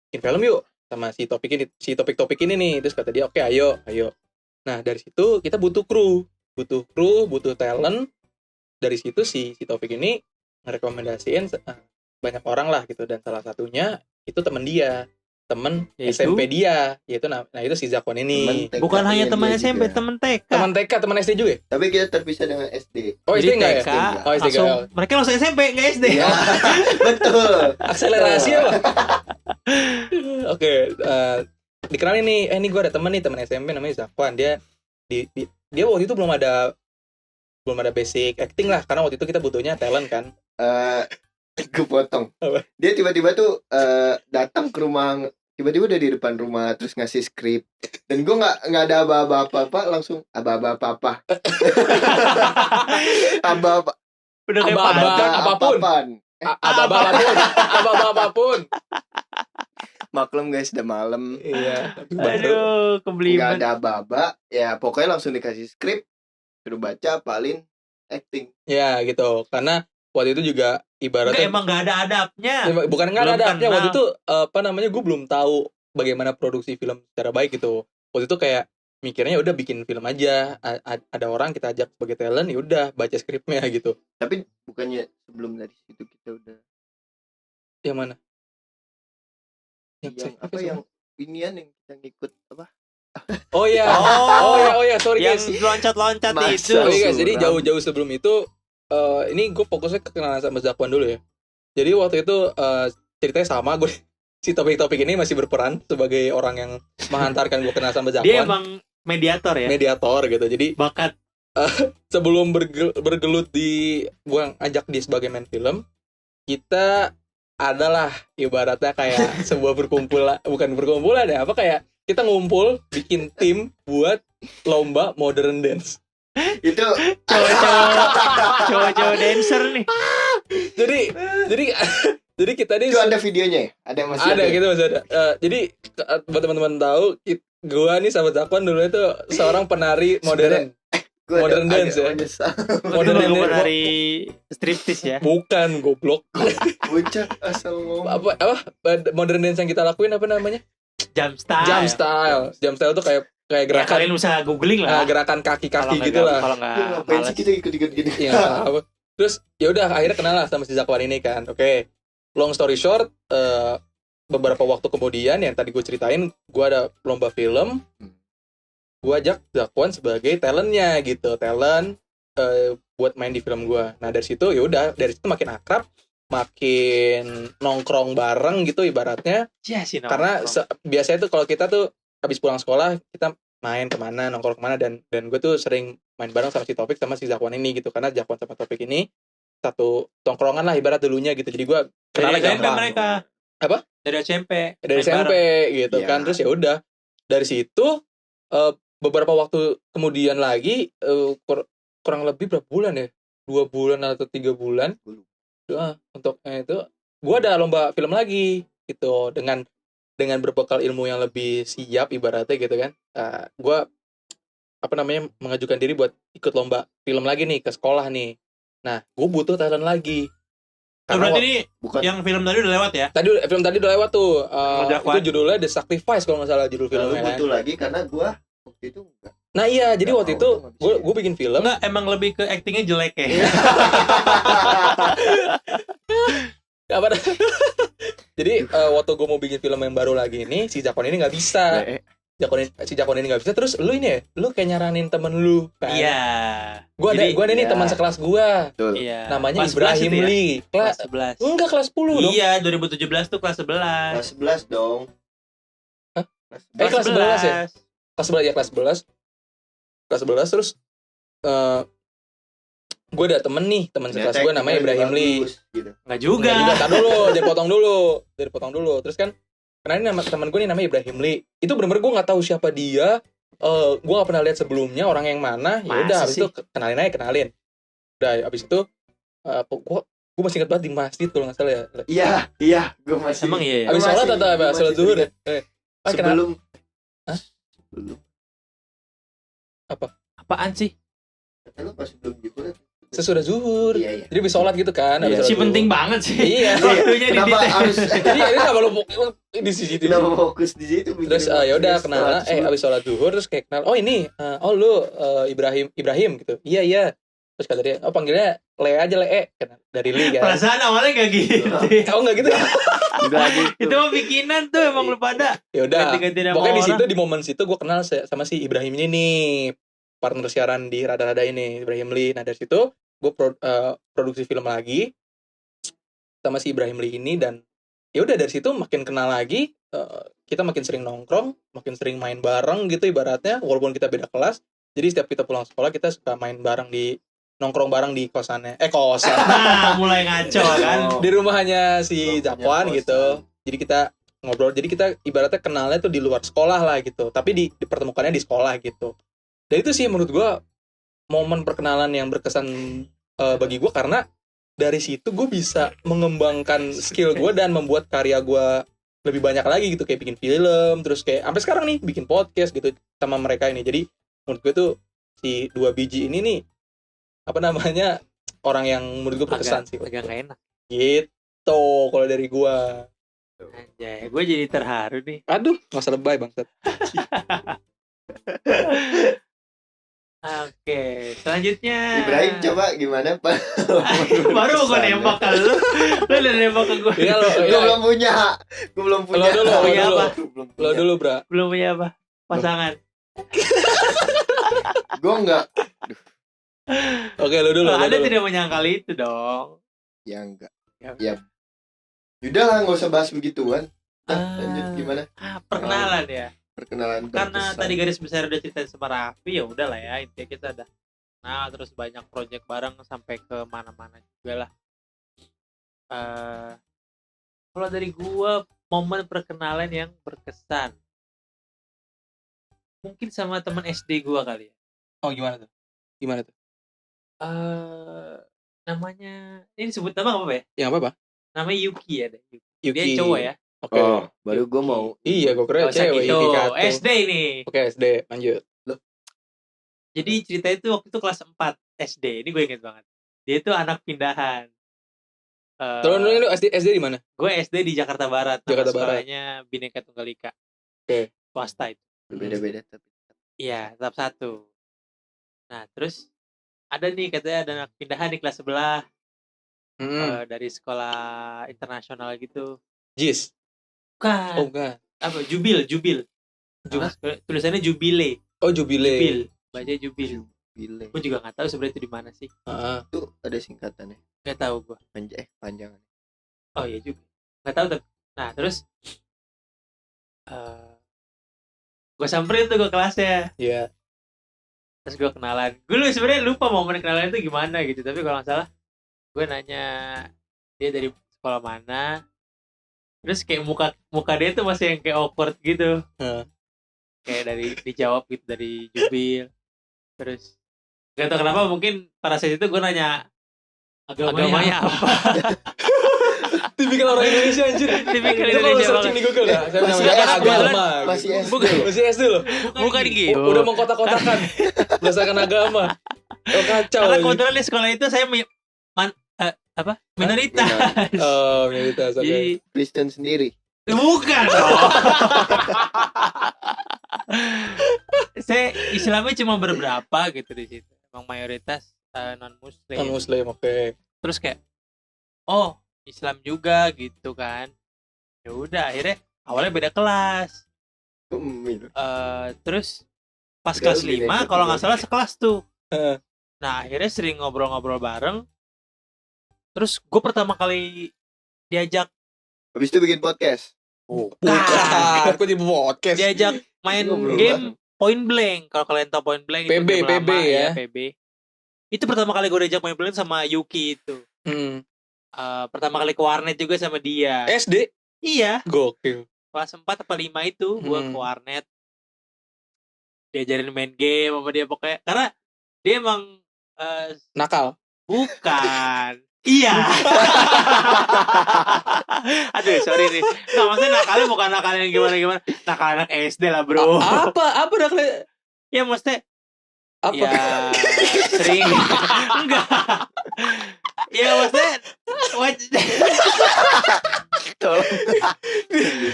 Speaker 3: bikin film yuk sama si topik ini nih. Terus kata dia oke, ayo. Nah dari situ kita butuh kru, butuh talent. Dari situ si Topik ini ngerekomendasiin banyak orang lah gitu, dan salah satunya itu temen
Speaker 1: Yaitu?
Speaker 3: SMP dia, yaitu nah itu si Zakwan ini.
Speaker 1: Bukan hanya teman SMP, teman TK.
Speaker 3: Teman TK, teman SD juga.
Speaker 2: Tapi kita terpisah dengan SD.
Speaker 3: Oh, SD
Speaker 1: Jadi
Speaker 3: enggak ya?
Speaker 1: TK,
Speaker 3: Oh, SD
Speaker 1: langsung,
Speaker 3: enggak.
Speaker 1: mereka langsung SMP, nggak SD.
Speaker 2: Ya, betul.
Speaker 3: Akselerasi apa? Oke, dikenalin nih, ini gue ada temen SMP namanya Zakwan. Dia waktu itu belum ada basic acting lah, karena waktu itu kita butuhnya talent kan.
Speaker 2: Gue potong.
Speaker 3: Apa?
Speaker 2: Dia tiba-tiba tuh datang ke rumah, tiba-tiba udah di depan rumah terus ngasih skrip, dan gue nggak ada aba-aba apa-apa, langsung aba-aba apa-apa. Aba-aba
Speaker 1: Udah kayak
Speaker 3: Aba-aba.
Speaker 1: padat.
Speaker 3: apapun.
Speaker 2: apapun.
Speaker 3: Apapun.
Speaker 2: Maklum guys, udah malam.
Speaker 3: Iya, tapi baru.
Speaker 1: Aduh,
Speaker 2: Nggak
Speaker 1: kebelian.
Speaker 2: ada aba-aba. Ya pokoknya langsung dikasih skrip, suruh baca, apalin, acting.
Speaker 3: Ya gitu. Karena waktu itu juga
Speaker 1: Enggak,
Speaker 3: ibaratnya
Speaker 1: emang nggak ada adabnya.
Speaker 3: bukan nggak ada
Speaker 1: Belum
Speaker 3: adabnya.
Speaker 1: kenal.
Speaker 3: Waktu itu gue belum tahu bagaimana produksi film secara baik gitu. Waktu itu kayak mikirnya udah bikin film aja, ada orang kita ajak sebagai talent, ya udah baca skripnya gitu.
Speaker 2: Tapi bukannya sebelum dari situ kita udah
Speaker 3: Yang mana?
Speaker 2: yang
Speaker 3: skripnya
Speaker 2: apa
Speaker 3: siapa?
Speaker 2: yang inian yang kita ngikut apa?
Speaker 3: Oh ya,
Speaker 1: Oh.
Speaker 3: oh ya, sorry
Speaker 1: Yang
Speaker 3: guys.
Speaker 1: loncat-loncat
Speaker 2: Masa
Speaker 1: itu.
Speaker 3: Oh iya guys, jadi
Speaker 2: suram.
Speaker 3: jauh-jauh sebelum itu ini gue fokusnya ke kenalan sama Zakwan dulu ya. Jadi waktu itu ceritanya sama, gue si topik-topik ini masih berperan sebagai orang yang menghantarkan gue kenal sama Zakwan.
Speaker 1: Dia emang mediator ya.
Speaker 3: Mediator gitu. Jadi
Speaker 1: Bakat.
Speaker 3: sebelum bergelut di gue ajak dia sebagai main film, kita adalah ibaratnya kayak sebuah bukan perkumpulan ya, apa kayak kita ngumpul bikin tim buat lomba modern dance.
Speaker 2: Itu
Speaker 1: Cowok-cowok dancer nih.
Speaker 3: jadi kita nih
Speaker 2: itu ada videonya ya? Ada yang masih
Speaker 3: ada gitu masih ada. Jadi buat teman-teman tahu, gue nih sama Zakwan dulu itu seorang penari modern.
Speaker 2: Gua
Speaker 3: Modern
Speaker 2: ada-
Speaker 3: dance
Speaker 2: agak
Speaker 3: ya?
Speaker 2: menyesal.
Speaker 1: Modern
Speaker 3: Modern dance.
Speaker 1: dari striptease ya.
Speaker 3: Bukan, goblok.
Speaker 2: Bocah asal ngomong.
Speaker 3: apa modern dance yang kita lakuin apa namanya?
Speaker 1: Jump style.
Speaker 3: Jump style tuh kayak
Speaker 1: Ya,
Speaker 3: gerakan
Speaker 1: kalian bisa googling lah.
Speaker 3: gerakan
Speaker 1: Kalau
Speaker 3: kaki-kaki
Speaker 1: nggak-
Speaker 3: gitu lah.
Speaker 1: Kalau nggak
Speaker 2: Gua ngapain sih
Speaker 1: males.
Speaker 2: kita ikut-ikut gini?
Speaker 3: Iya, apa. Terus ya udah akhirnya kenal lah sama si Zakwan ini kan. Oke. Long story short, beberapa waktu kemudian yang tadi gue ceritain, gue ada lomba film. Gue ajak Zakwan sebagai talentnya gitu, talent buat main di film gue. Nah dari situ ya udah, dari situ makin akrab, makin nongkrong bareng gitu ibaratnya.
Speaker 1: Ya sih,
Speaker 3: Karena biasanya tuh kalau kita tuh habis pulang sekolah kita main kemana, nongkrong kemana, dan gue tuh sering main bareng sama si Topik sama si Zakwan ini gitu, karena Zakwan sama Topik ini satu tongkrongan lah ibarat dulunya gitu. Jadi gue
Speaker 1: dari
Speaker 3: kenalnya
Speaker 1: SMP
Speaker 3: gampang.
Speaker 1: mereka.
Speaker 3: Apa?
Speaker 1: Dari SMP.
Speaker 3: Dari
Speaker 1: Main
Speaker 3: SMP
Speaker 1: bareng.
Speaker 3: gitu
Speaker 2: Iya.
Speaker 3: kan. Terus ya udah dari situ beberapa waktu kemudian lagi kurang lebih berapa bulan ya, 2 bulan atau 3 bulan untuk itu gue ada lomba film lagi gitu, dengan berbekal ilmu yang lebih siap ibaratnya gitu kan. Gue mengajukan diri buat ikut lomba film lagi nih ke sekolah nih. Nah gue butuh talent lagi.
Speaker 1: Oh, berarti ini
Speaker 2: Bukan.
Speaker 1: yang film tadi udah lewat ya?
Speaker 3: Film tadi udah lewat tuh.
Speaker 1: Zakwan.
Speaker 3: Itu judulnya The Sacrifice kalau nggak salah judul
Speaker 2: Lalu
Speaker 3: filmnya kan.
Speaker 2: butuh lagi karena gua waktu itu enggak.
Speaker 3: Nah iya, jadi
Speaker 2: Nggak
Speaker 3: waktu
Speaker 2: mau,
Speaker 3: itu
Speaker 2: nggak bisa.
Speaker 3: gue bikin film.
Speaker 1: Enggak, emang lebih ke actingnya jelek ya.
Speaker 3: Apa? Jadi waktu gue mau bikin film yang baru lagi ini, si Zakwan ini nggak bisa. Si Zakwan ini nggak bisa. Terus lu ini ya, lu kayak nyaranin temen lu kan?
Speaker 1: Iya.
Speaker 3: Gue ada nih
Speaker 2: iya.
Speaker 3: teman sekelas gue,
Speaker 2: Betul.
Speaker 1: Iya.
Speaker 3: namanya
Speaker 1: Kelas 11
Speaker 3: Ibrahim
Speaker 1: itu ya?
Speaker 3: Lee.
Speaker 1: Kelas
Speaker 3: Kelas
Speaker 1: 11.
Speaker 3: enggak, kelas 10 dong.
Speaker 1: Iya, 2017 tuh kelas 11.
Speaker 2: Kelas 11 dong.
Speaker 3: Hah?
Speaker 2: Kelas
Speaker 3: Kelas 11 ya? Kelas 11 ya, kelas 11. Kelas 11 terus gue ada temen sekelas gue namanya Ibrahim Lee.
Speaker 2: Gitu.
Speaker 1: Enggak juga.
Speaker 3: Enggak juga, tar dulu, jangan potong dulu. Terus kan kenalin nama teman gue nih namanya Ibrahim Lee. Itu bener-bener gue nggak tahu siapa dia. Gue nggak pernah lihat sebelumnya orang yang mana. Ya udah,
Speaker 1: Masa
Speaker 3: habis
Speaker 1: sih?
Speaker 3: itu kenalin. Udah, habis itu gue masih ingat banget di masjid kalau nggak salah ya.
Speaker 2: Iya, gua masih.
Speaker 1: Emang iya ya?
Speaker 3: Habis
Speaker 2: Gua
Speaker 3: sholat
Speaker 2: masih-
Speaker 3: atau apa?
Speaker 2: gua masih
Speaker 3: Sholat zuhur ya?
Speaker 2: teringat.
Speaker 3: Kenal.
Speaker 2: Sebelum.
Speaker 3: Hah?
Speaker 2: Sebelum.
Speaker 1: Apaan sih?
Speaker 2: Kata lu pas sebelum gitu kan.
Speaker 3: Sesudah zuhur.
Speaker 2: Iya.
Speaker 3: Jadi habis sholat gitu kan. Habis
Speaker 2: Iya.
Speaker 3: sholat
Speaker 1: Si
Speaker 3: zuhur.
Speaker 1: penting banget sih.
Speaker 3: Iya.
Speaker 1: Waktunya di
Speaker 2: Kenapa harus
Speaker 3: Jadi ini sama lu di situ.
Speaker 2: kenapa fokus di situ?
Speaker 3: Terus ya udah kenal, abis sholat zuhur terus kayak kenal, oh ini, lu Ibrahim gitu. Iya. Terus kata dia, oh panggilnya Le aja Le, dari Lee kan.
Speaker 1: Perasaan awalnya kayak gitu.
Speaker 3: Oh enggak gitu.
Speaker 2: Enggak gitu.
Speaker 1: Itu mah bikinan tuh emang lu pada.
Speaker 3: Ya udah.
Speaker 1: Ganti-ganti nama
Speaker 3: Pokoknya
Speaker 1: orang.
Speaker 3: di momen situ gue kenal sama si Ibrahim ini nih, partner siaran di Rada-Rada ini, Ibrahim Lee. Nah dari situ gue produksi film lagi sama si Ibrahim Lee ini, dan ya udah dari situ makin kenal lagi. Kita makin sering nongkrong, makin sering main bareng gitu ibaratnya, walaupun kita beda kelas. Jadi setiap kita pulang sekolah kita suka main bareng nongkrong bareng di kosannya. Kosan.
Speaker 1: Nah, mulai ngaco kan.
Speaker 2: Oh.
Speaker 3: Di rumahnya si
Speaker 2: Rumahnya
Speaker 3: Zakwan
Speaker 2: kosan.
Speaker 3: gitu. Jadi kita ngobrol. Jadi kita ibaratnya kenalnya tuh di luar sekolah lah gitu. Tapi dipertemukannya di sekolah gitu. Dan itu sih menurut gue momen perkenalan yang berkesan bagi gue, karena dari situ gue bisa mengembangkan skill gue dan membuat karya gue lebih banyak lagi gitu, kayak bikin film, terus kayak sampai sekarang nih bikin podcast gitu sama mereka ini. Jadi menurut gue tuh si dua biji ini nih apa namanya, orang yang menurut gue berkesan sih.
Speaker 1: Agak gak enak.
Speaker 3: Gitu kalau dari gua.
Speaker 1: Anjay, gue jadi terharu nih.
Speaker 3: Aduh, nggak usah lebay bangsat.
Speaker 1: Oke, selanjutnya
Speaker 2: Ibrahim coba gimana Pak?
Speaker 1: baru gue nembak ke lu udah nembak ke gue.
Speaker 3: Iya lo,
Speaker 2: Gue belum punya. Gue belum punya.
Speaker 3: Lo dulu,
Speaker 1: punya apa?
Speaker 3: Lo dulu, Bra.
Speaker 1: Belum punya apa? Pasangan.
Speaker 2: Gue enggak.
Speaker 3: Oke, lo dulu.
Speaker 1: Anda tidak menyangkal itu dong.
Speaker 2: Ya enggak.
Speaker 1: Ya.
Speaker 2: Ya. Udah lah, nggak usah bahas begituan. Lanjut gimana?
Speaker 1: Perkenalan ya.
Speaker 2: Perkenalan.
Speaker 1: Karena
Speaker 2: berkesan.
Speaker 1: tadi garis besar udah cerita sama Raffi, ya udah lah ya, intinya kita udah kenal, terus banyak project bareng sampai ke mana-mana juga lah. Kalau dari gua, momen perkenalan yang berkesan mungkin sama teman SD gua kali ya.
Speaker 3: Oh, gimana tuh? Gimana tuh?
Speaker 1: Namanya ini sebut nama apa ya?
Speaker 3: Ya apa?
Speaker 1: Namanya Yuki ya deh.
Speaker 3: Yuki.
Speaker 1: Dia cowok ya.
Speaker 3: Oke.
Speaker 2: Oh, baru gue mau.
Speaker 3: Iya, gue kira
Speaker 1: Gak usah
Speaker 3: cewek
Speaker 1: gitu.
Speaker 3: Yuki Kato.
Speaker 1: SD ini.
Speaker 3: Oke, SD, lanjut.
Speaker 1: Jadi cerita itu waktu itu kelas 4 SD. Ini gue inget banget. Dia itu anak pindahan.
Speaker 3: Terus lu SD di mana?
Speaker 1: Gue SD di Jakarta Barat.
Speaker 3: Jakarta
Speaker 1: Nama
Speaker 3: Barat.
Speaker 1: sekolahnya Bhinneka Tunggal Ika.
Speaker 3: Oke.
Speaker 1: Swasta itu.
Speaker 2: Beda-beda tapi.
Speaker 1: Iya, tetap satu. Nah, terus ada nih katanya ada anak pindahan di kelas sebelah. Dari sekolah internasional gitu.
Speaker 3: JIS.
Speaker 1: Bukan.
Speaker 3: Oh, enggak.
Speaker 1: Apa? Jubil. Tulisannya Jubile.
Speaker 3: Oh, Jubile.
Speaker 1: Jubil. Baca Jubil.
Speaker 2: Bile.
Speaker 1: Gue juga nggak tahu sebenarnya itu di mana sih.
Speaker 3: Heeh.
Speaker 2: Itu ada singkatannya.
Speaker 1: Nggak tahu gue.
Speaker 2: Panjangan.
Speaker 1: Oh iya juga. Nggak tahu tapi. Nah terus gue samperin tuh ke kelasnya.
Speaker 3: Iya.
Speaker 1: Terus gue kenalan. Gue sebenarnya lupa momen kenalan itu gimana gitu. Tapi kalau nggak salah gue nanya dia dari sekolah mana. Terus kayak muka dia tuh masih yang kayak awkward gitu. Kayak dari dijawab gitu dari Jubil. Terus gak tau kenapa mungkin pada saat itu gue nanya agamanya apa.
Speaker 3: Tipikal orang Indonesia anjir.
Speaker 1: Tipikal
Speaker 3: Itu kalau
Speaker 1: Indonesia
Speaker 3: searching
Speaker 1: banget.
Speaker 3: di Google dah. Saya
Speaker 2: Masih
Speaker 3: namanya
Speaker 2: SD.
Speaker 3: agama.
Speaker 2: Masih
Speaker 3: gitu.
Speaker 2: SD.
Speaker 1: Bukan.
Speaker 3: Masih SD loh.
Speaker 1: Bukan gitu.
Speaker 3: Udah mengkotak-kotakan berdasarkan agama. Oh, kacau.
Speaker 1: Karena
Speaker 3: ini.
Speaker 1: kebetulan di sekolah itu saya minoritas.
Speaker 3: Oh, minoritas. Oke.
Speaker 1: Jadi
Speaker 2: Kristen sendiri.
Speaker 1: bukan dong. Saya Islamnya cuma beberapa gitu di situ. Emang mayoritas non muslim.
Speaker 3: Non Muslim, oke.
Speaker 1: Terus kayak oh Islam juga gitu kan. Ya udah akhirnya awalnya beda kelas. Terus pas
Speaker 2: Udah,
Speaker 1: kelas
Speaker 2: beda
Speaker 1: 5 kalau nggak
Speaker 2: kelas.
Speaker 1: salah sekelas tuh.
Speaker 3: Heeh.
Speaker 1: Nah akhirnya sering ngobrol-ngobrol bareng. Terus gue pertama kali diajak
Speaker 2: Habis itu bikin podcast.
Speaker 3: Bukan. Kok di podcast?
Speaker 1: diajak main
Speaker 2: Ngobrol
Speaker 1: game Point Blank. Kalau kalian tahu Point Blank itu
Speaker 3: PB,
Speaker 1: game lama,
Speaker 3: PB ya.
Speaker 1: PB. Itu pertama kali gue diajak Point Blank sama Yuki itu. Pertama kali ke warnet juga sama dia.
Speaker 3: SD?
Speaker 1: Iya,
Speaker 3: Gokil.
Speaker 1: kelas 4 apa 5 itu gue ke warnet. Diajarin main game sama dia pokoknya. Karena dia emang
Speaker 3: Nakal.
Speaker 1: bukan. Iya. Aduh, sorry nih. Nggak, maksudnya nakalnya bukan nakal yang gimana-gimana. Nakal anak SD lah, bro.
Speaker 3: Apa nakal?
Speaker 1: Ya maksudnya
Speaker 3: Apa?
Speaker 1: ya sering enggak. Ya maksudnya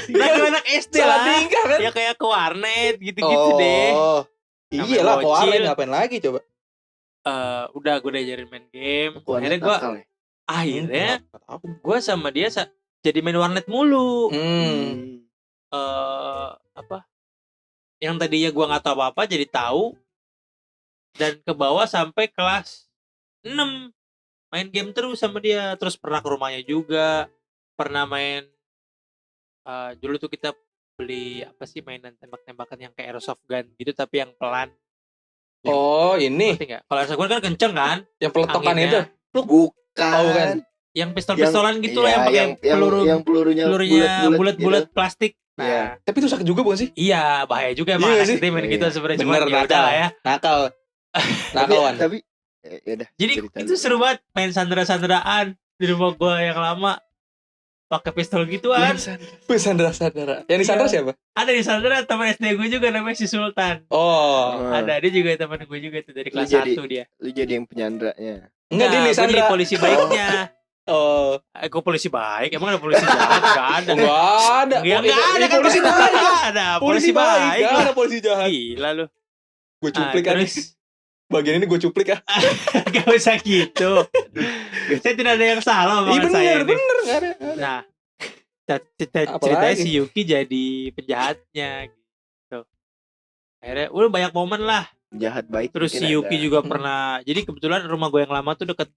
Speaker 1: nakal anak SD
Speaker 3: Salah
Speaker 1: lah.
Speaker 3: tingkah kan?
Speaker 1: Ya kayak ke warnet gitu-gitu deh.
Speaker 3: Iya lah,
Speaker 1: Namanya
Speaker 3: keluarin
Speaker 1: bocil.
Speaker 3: ngapain lagi coba?
Speaker 1: Udah gue diajarin main game.
Speaker 2: Warnet
Speaker 1: Akhirnya gue
Speaker 2: nakal ya?
Speaker 1: akhirnya gue sama dia jadi main warnet mulu. Yang tadinya gue nggak tahu apa-apa jadi tahu, dan ke bawah sampai kelas 6 main game terus sama dia. Terus pernah ke rumahnya juga, pernah main dulu tuh kita beli apa sih mainan tembak-tembakan yang kayak airsoft gun gitu tapi yang pelan.
Speaker 3: Oh, ini
Speaker 1: Ngerti nggak? Kalau airsoft gun kan kenceng kan,
Speaker 3: yang peletokan
Speaker 1: anginnya.
Speaker 3: itu.
Speaker 2: Bukan.
Speaker 3: Oh, bukan.
Speaker 1: yang pistol-pistolan gitu loh,
Speaker 2: Iya,
Speaker 1: yang pakai
Speaker 2: yang pelurunya
Speaker 1: bulat-bulat
Speaker 2: gitu.
Speaker 1: plastik. Nah,
Speaker 2: Iya.
Speaker 3: Tapi itu sakit juga bukan sih?
Speaker 1: iya bahaya juga emang
Speaker 3: Iya
Speaker 1: anak
Speaker 3: sih?
Speaker 1: SD main gitu
Speaker 2: Iya.
Speaker 1: sebenarnya.
Speaker 3: Bener,
Speaker 1: Cuma ya
Speaker 3: nakal.
Speaker 1: udah lah ya.
Speaker 3: Nakal. Nakalan.
Speaker 2: Tapi yaudah.
Speaker 1: Jadi
Speaker 2: cerita
Speaker 1: itu
Speaker 2: lu.
Speaker 1: seru banget main sandera-sanderaan di rumah gua yang lama. pakai pistol gituan.
Speaker 3: Wih, Sandra. Yang di Sandra
Speaker 1: Iya.
Speaker 3: siapa?
Speaker 1: Ada di Sandra teman SD gue juga namanya si Sultan.
Speaker 3: Oh.
Speaker 1: Ada dia juga teman gue juga tuh dari
Speaker 2: Lu
Speaker 1: kelas
Speaker 2: jadi-
Speaker 1: 1 dia.
Speaker 2: Lu jadi yang penyandranya.
Speaker 3: Enggak, dia
Speaker 1: Gue jadi
Speaker 3: Sandra.
Speaker 1: polisi baiknya.
Speaker 3: Oh.
Speaker 1: Gue polisi baik, emang ada polisi jahat? Gak ada.
Speaker 3: Enggak ada.
Speaker 1: Ya, nggak ada
Speaker 3: Ini
Speaker 1: kan
Speaker 3: polisi
Speaker 1: Nggak
Speaker 3: baik.
Speaker 1: ada.
Speaker 3: Polisi baik.
Speaker 1: lah.
Speaker 3: Enggak ada polisi jahat.
Speaker 1: Gila lu.
Speaker 3: Gue cuplik kan.
Speaker 1: Terus
Speaker 3: Bagian ini gue cuplik ah.
Speaker 1: gak usah gitu. Saya tidak ada yang salah
Speaker 3: Iya
Speaker 1: sama saya ini.
Speaker 3: bener enggak ada.
Speaker 1: Nah,
Speaker 3: Apalagi?
Speaker 1: ceritanya si Yuki jadi penjahatnya gitu. Akhirnya udah banyak momen lah.
Speaker 2: Jahat baik.
Speaker 1: Terus si
Speaker 2: mungkin
Speaker 1: Yuki
Speaker 2: ada.
Speaker 1: juga pernah. Jadi kebetulan rumah gue yang lama tuh deket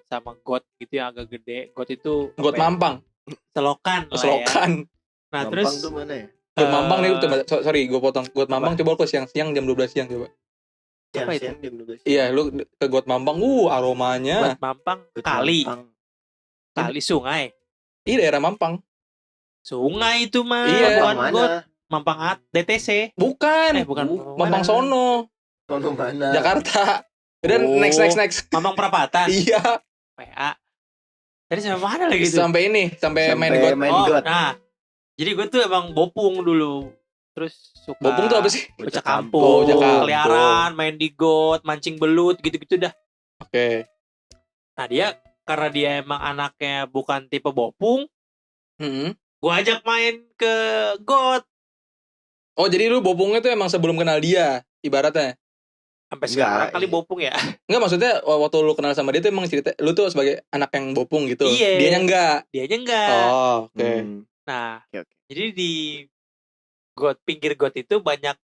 Speaker 1: sama got gitu yang agak gede. Got itu
Speaker 3: Got
Speaker 1: apa ya?
Speaker 3: Mampang.
Speaker 1: Selokan lah ya.
Speaker 3: Selokan.
Speaker 1: Nah
Speaker 2: Mampang
Speaker 1: terus
Speaker 2: tuh mana ya?
Speaker 3: Got Mampang nih
Speaker 1: Eh,
Speaker 3: coba sorry gue potong. Got Mampang coba lu ke siang-siang jam 12 siang coba.
Speaker 1: apa
Speaker 2: Yang
Speaker 1: itu?
Speaker 2: siang jam 12.
Speaker 3: Iya, lu ke Got Mampang, aromanya.
Speaker 1: Got Mampang kali, kali sungai.
Speaker 3: Iya, daerah Mampang.
Speaker 1: Sungai itu mah,
Speaker 3: Iya.
Speaker 1: bukan
Speaker 2: Mana?
Speaker 1: got. Mampang DTC.
Speaker 3: Bukan.
Speaker 1: Bukan.
Speaker 3: Mampang
Speaker 1: Mana?
Speaker 3: sono,
Speaker 2: Sono mana?
Speaker 3: Jakarta. Udah
Speaker 1: Oh.
Speaker 3: next.
Speaker 1: Mampang Perapatan.
Speaker 3: Iya,
Speaker 1: PA. Tadi sampai mana lagi tuh?
Speaker 3: sampai ini, sampai main
Speaker 2: Sampai
Speaker 3: got.
Speaker 2: main
Speaker 1: Oh,
Speaker 2: got.
Speaker 1: nah. Jadi gue tuh emang bopung dulu. Terus suka
Speaker 3: Bopung tuh apa sih?
Speaker 1: bocah
Speaker 3: Oh,
Speaker 1: kampung,
Speaker 3: bocah kampung.
Speaker 1: keliaran, main di got, mancing belut, gitu-gitu dah.
Speaker 3: Oke.
Speaker 1: Nah dia, karena dia emang anaknya bukan tipe bopung,
Speaker 3: Mm-mm.
Speaker 1: gue ajak main ke got.
Speaker 3: Oh, jadi lu bopungnya tuh emang sebelum kenal dia, ibaratnya.
Speaker 1: Sampai
Speaker 2: Enggak,
Speaker 1: sekarang kali
Speaker 2: iya.
Speaker 1: bopung ya.
Speaker 3: Enggak, maksudnya waktu lu kenal sama dia tuh emang cerita lu tuh sebagai anak yang bopung gitu.
Speaker 1: Iya.
Speaker 3: Dianya enggak.
Speaker 1: Dianya enggak.
Speaker 3: Oh, oke.
Speaker 2: Hmm.
Speaker 1: Nah,
Speaker 2: Oke.
Speaker 1: jadi di got, pinggir got itu banyak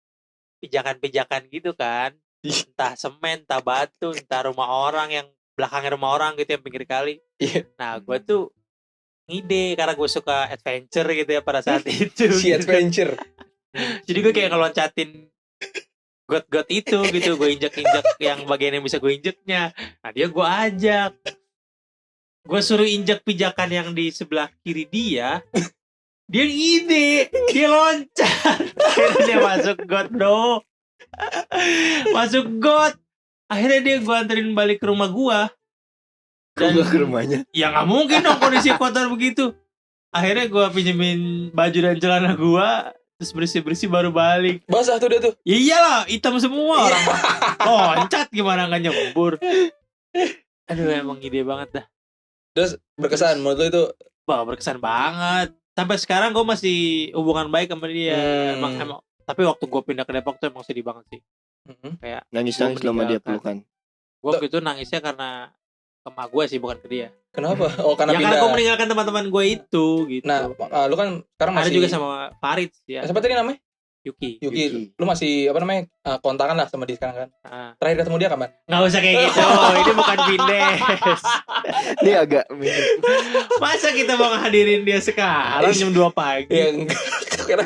Speaker 1: pijakan-pijakan gitu kan. Entah semen, entah batu, entah rumah orang yang belakangnya rumah orang gitu yang pinggir kali.
Speaker 3: Iya.
Speaker 1: Nah, gue tuh ngide karena gue suka adventure gitu ya pada saat itu.
Speaker 3: Si adventure.
Speaker 1: Jadi gue kayak ngeloncatin got-got itu gitu, gue injek-injek yang bagian yang bisa gue injeknya. Nah, dia gue ajak. Gue suruh injek pijakan yang di sebelah kiri dia. Dia ide, dia loncat. Akhirnya dia masuk got, bro. Masuk got. Akhirnya dia gue anterin balik ke rumah gue.
Speaker 2: Kok gak ke rumahnya?
Speaker 1: Ya nggak mungkin dong kondisi kotor begitu. Akhirnya gue pinjemin baju dan celana gue, terus bersih-bersih baru balik.
Speaker 3: Basah tuh dia tuh.
Speaker 1: Ya iyalah, hitam semua orang. Loncat gimana nggak nyembur. Aduh, emang ide banget dah.
Speaker 3: Terus berkesan menurut lu itu.
Speaker 1: Wah, berkesan banget. Sampai sekarang gue masih hubungan baik sama dia. Emang tapi waktu gue pindah ke Depok tuh emang sedih banget sih. Kayak
Speaker 2: Nangis-nangis
Speaker 1: Gua
Speaker 2: sama dia
Speaker 1: meninggalkan.
Speaker 2: pelukan.
Speaker 1: gue waktu itu nangisnya karena ke emak gue sih, bukan ke dia.
Speaker 3: Kenapa? Oh, karena
Speaker 1: Ya karena
Speaker 3: pindah.
Speaker 1: gue meninggalkan teman-teman gue itu gitu.
Speaker 3: Nah, lu kan sekarang
Speaker 1: ada
Speaker 3: masih
Speaker 1: juga sama Farid ya.
Speaker 3: siapa tadi namanya?
Speaker 1: Yuki.
Speaker 3: Yuki. Lu masih apa namanya? Kontakan lah sama dia sekarang kan.
Speaker 1: Ah.
Speaker 3: Terakhir ketemu dia kapan?
Speaker 1: Nggak usah kayak gitu. Ini bukan Vindes.
Speaker 2: Ini agak mirip.
Speaker 1: Masa kita mau ngehadirin dia sekarang jam 2 pagi?
Speaker 3: Ya enggak. Kira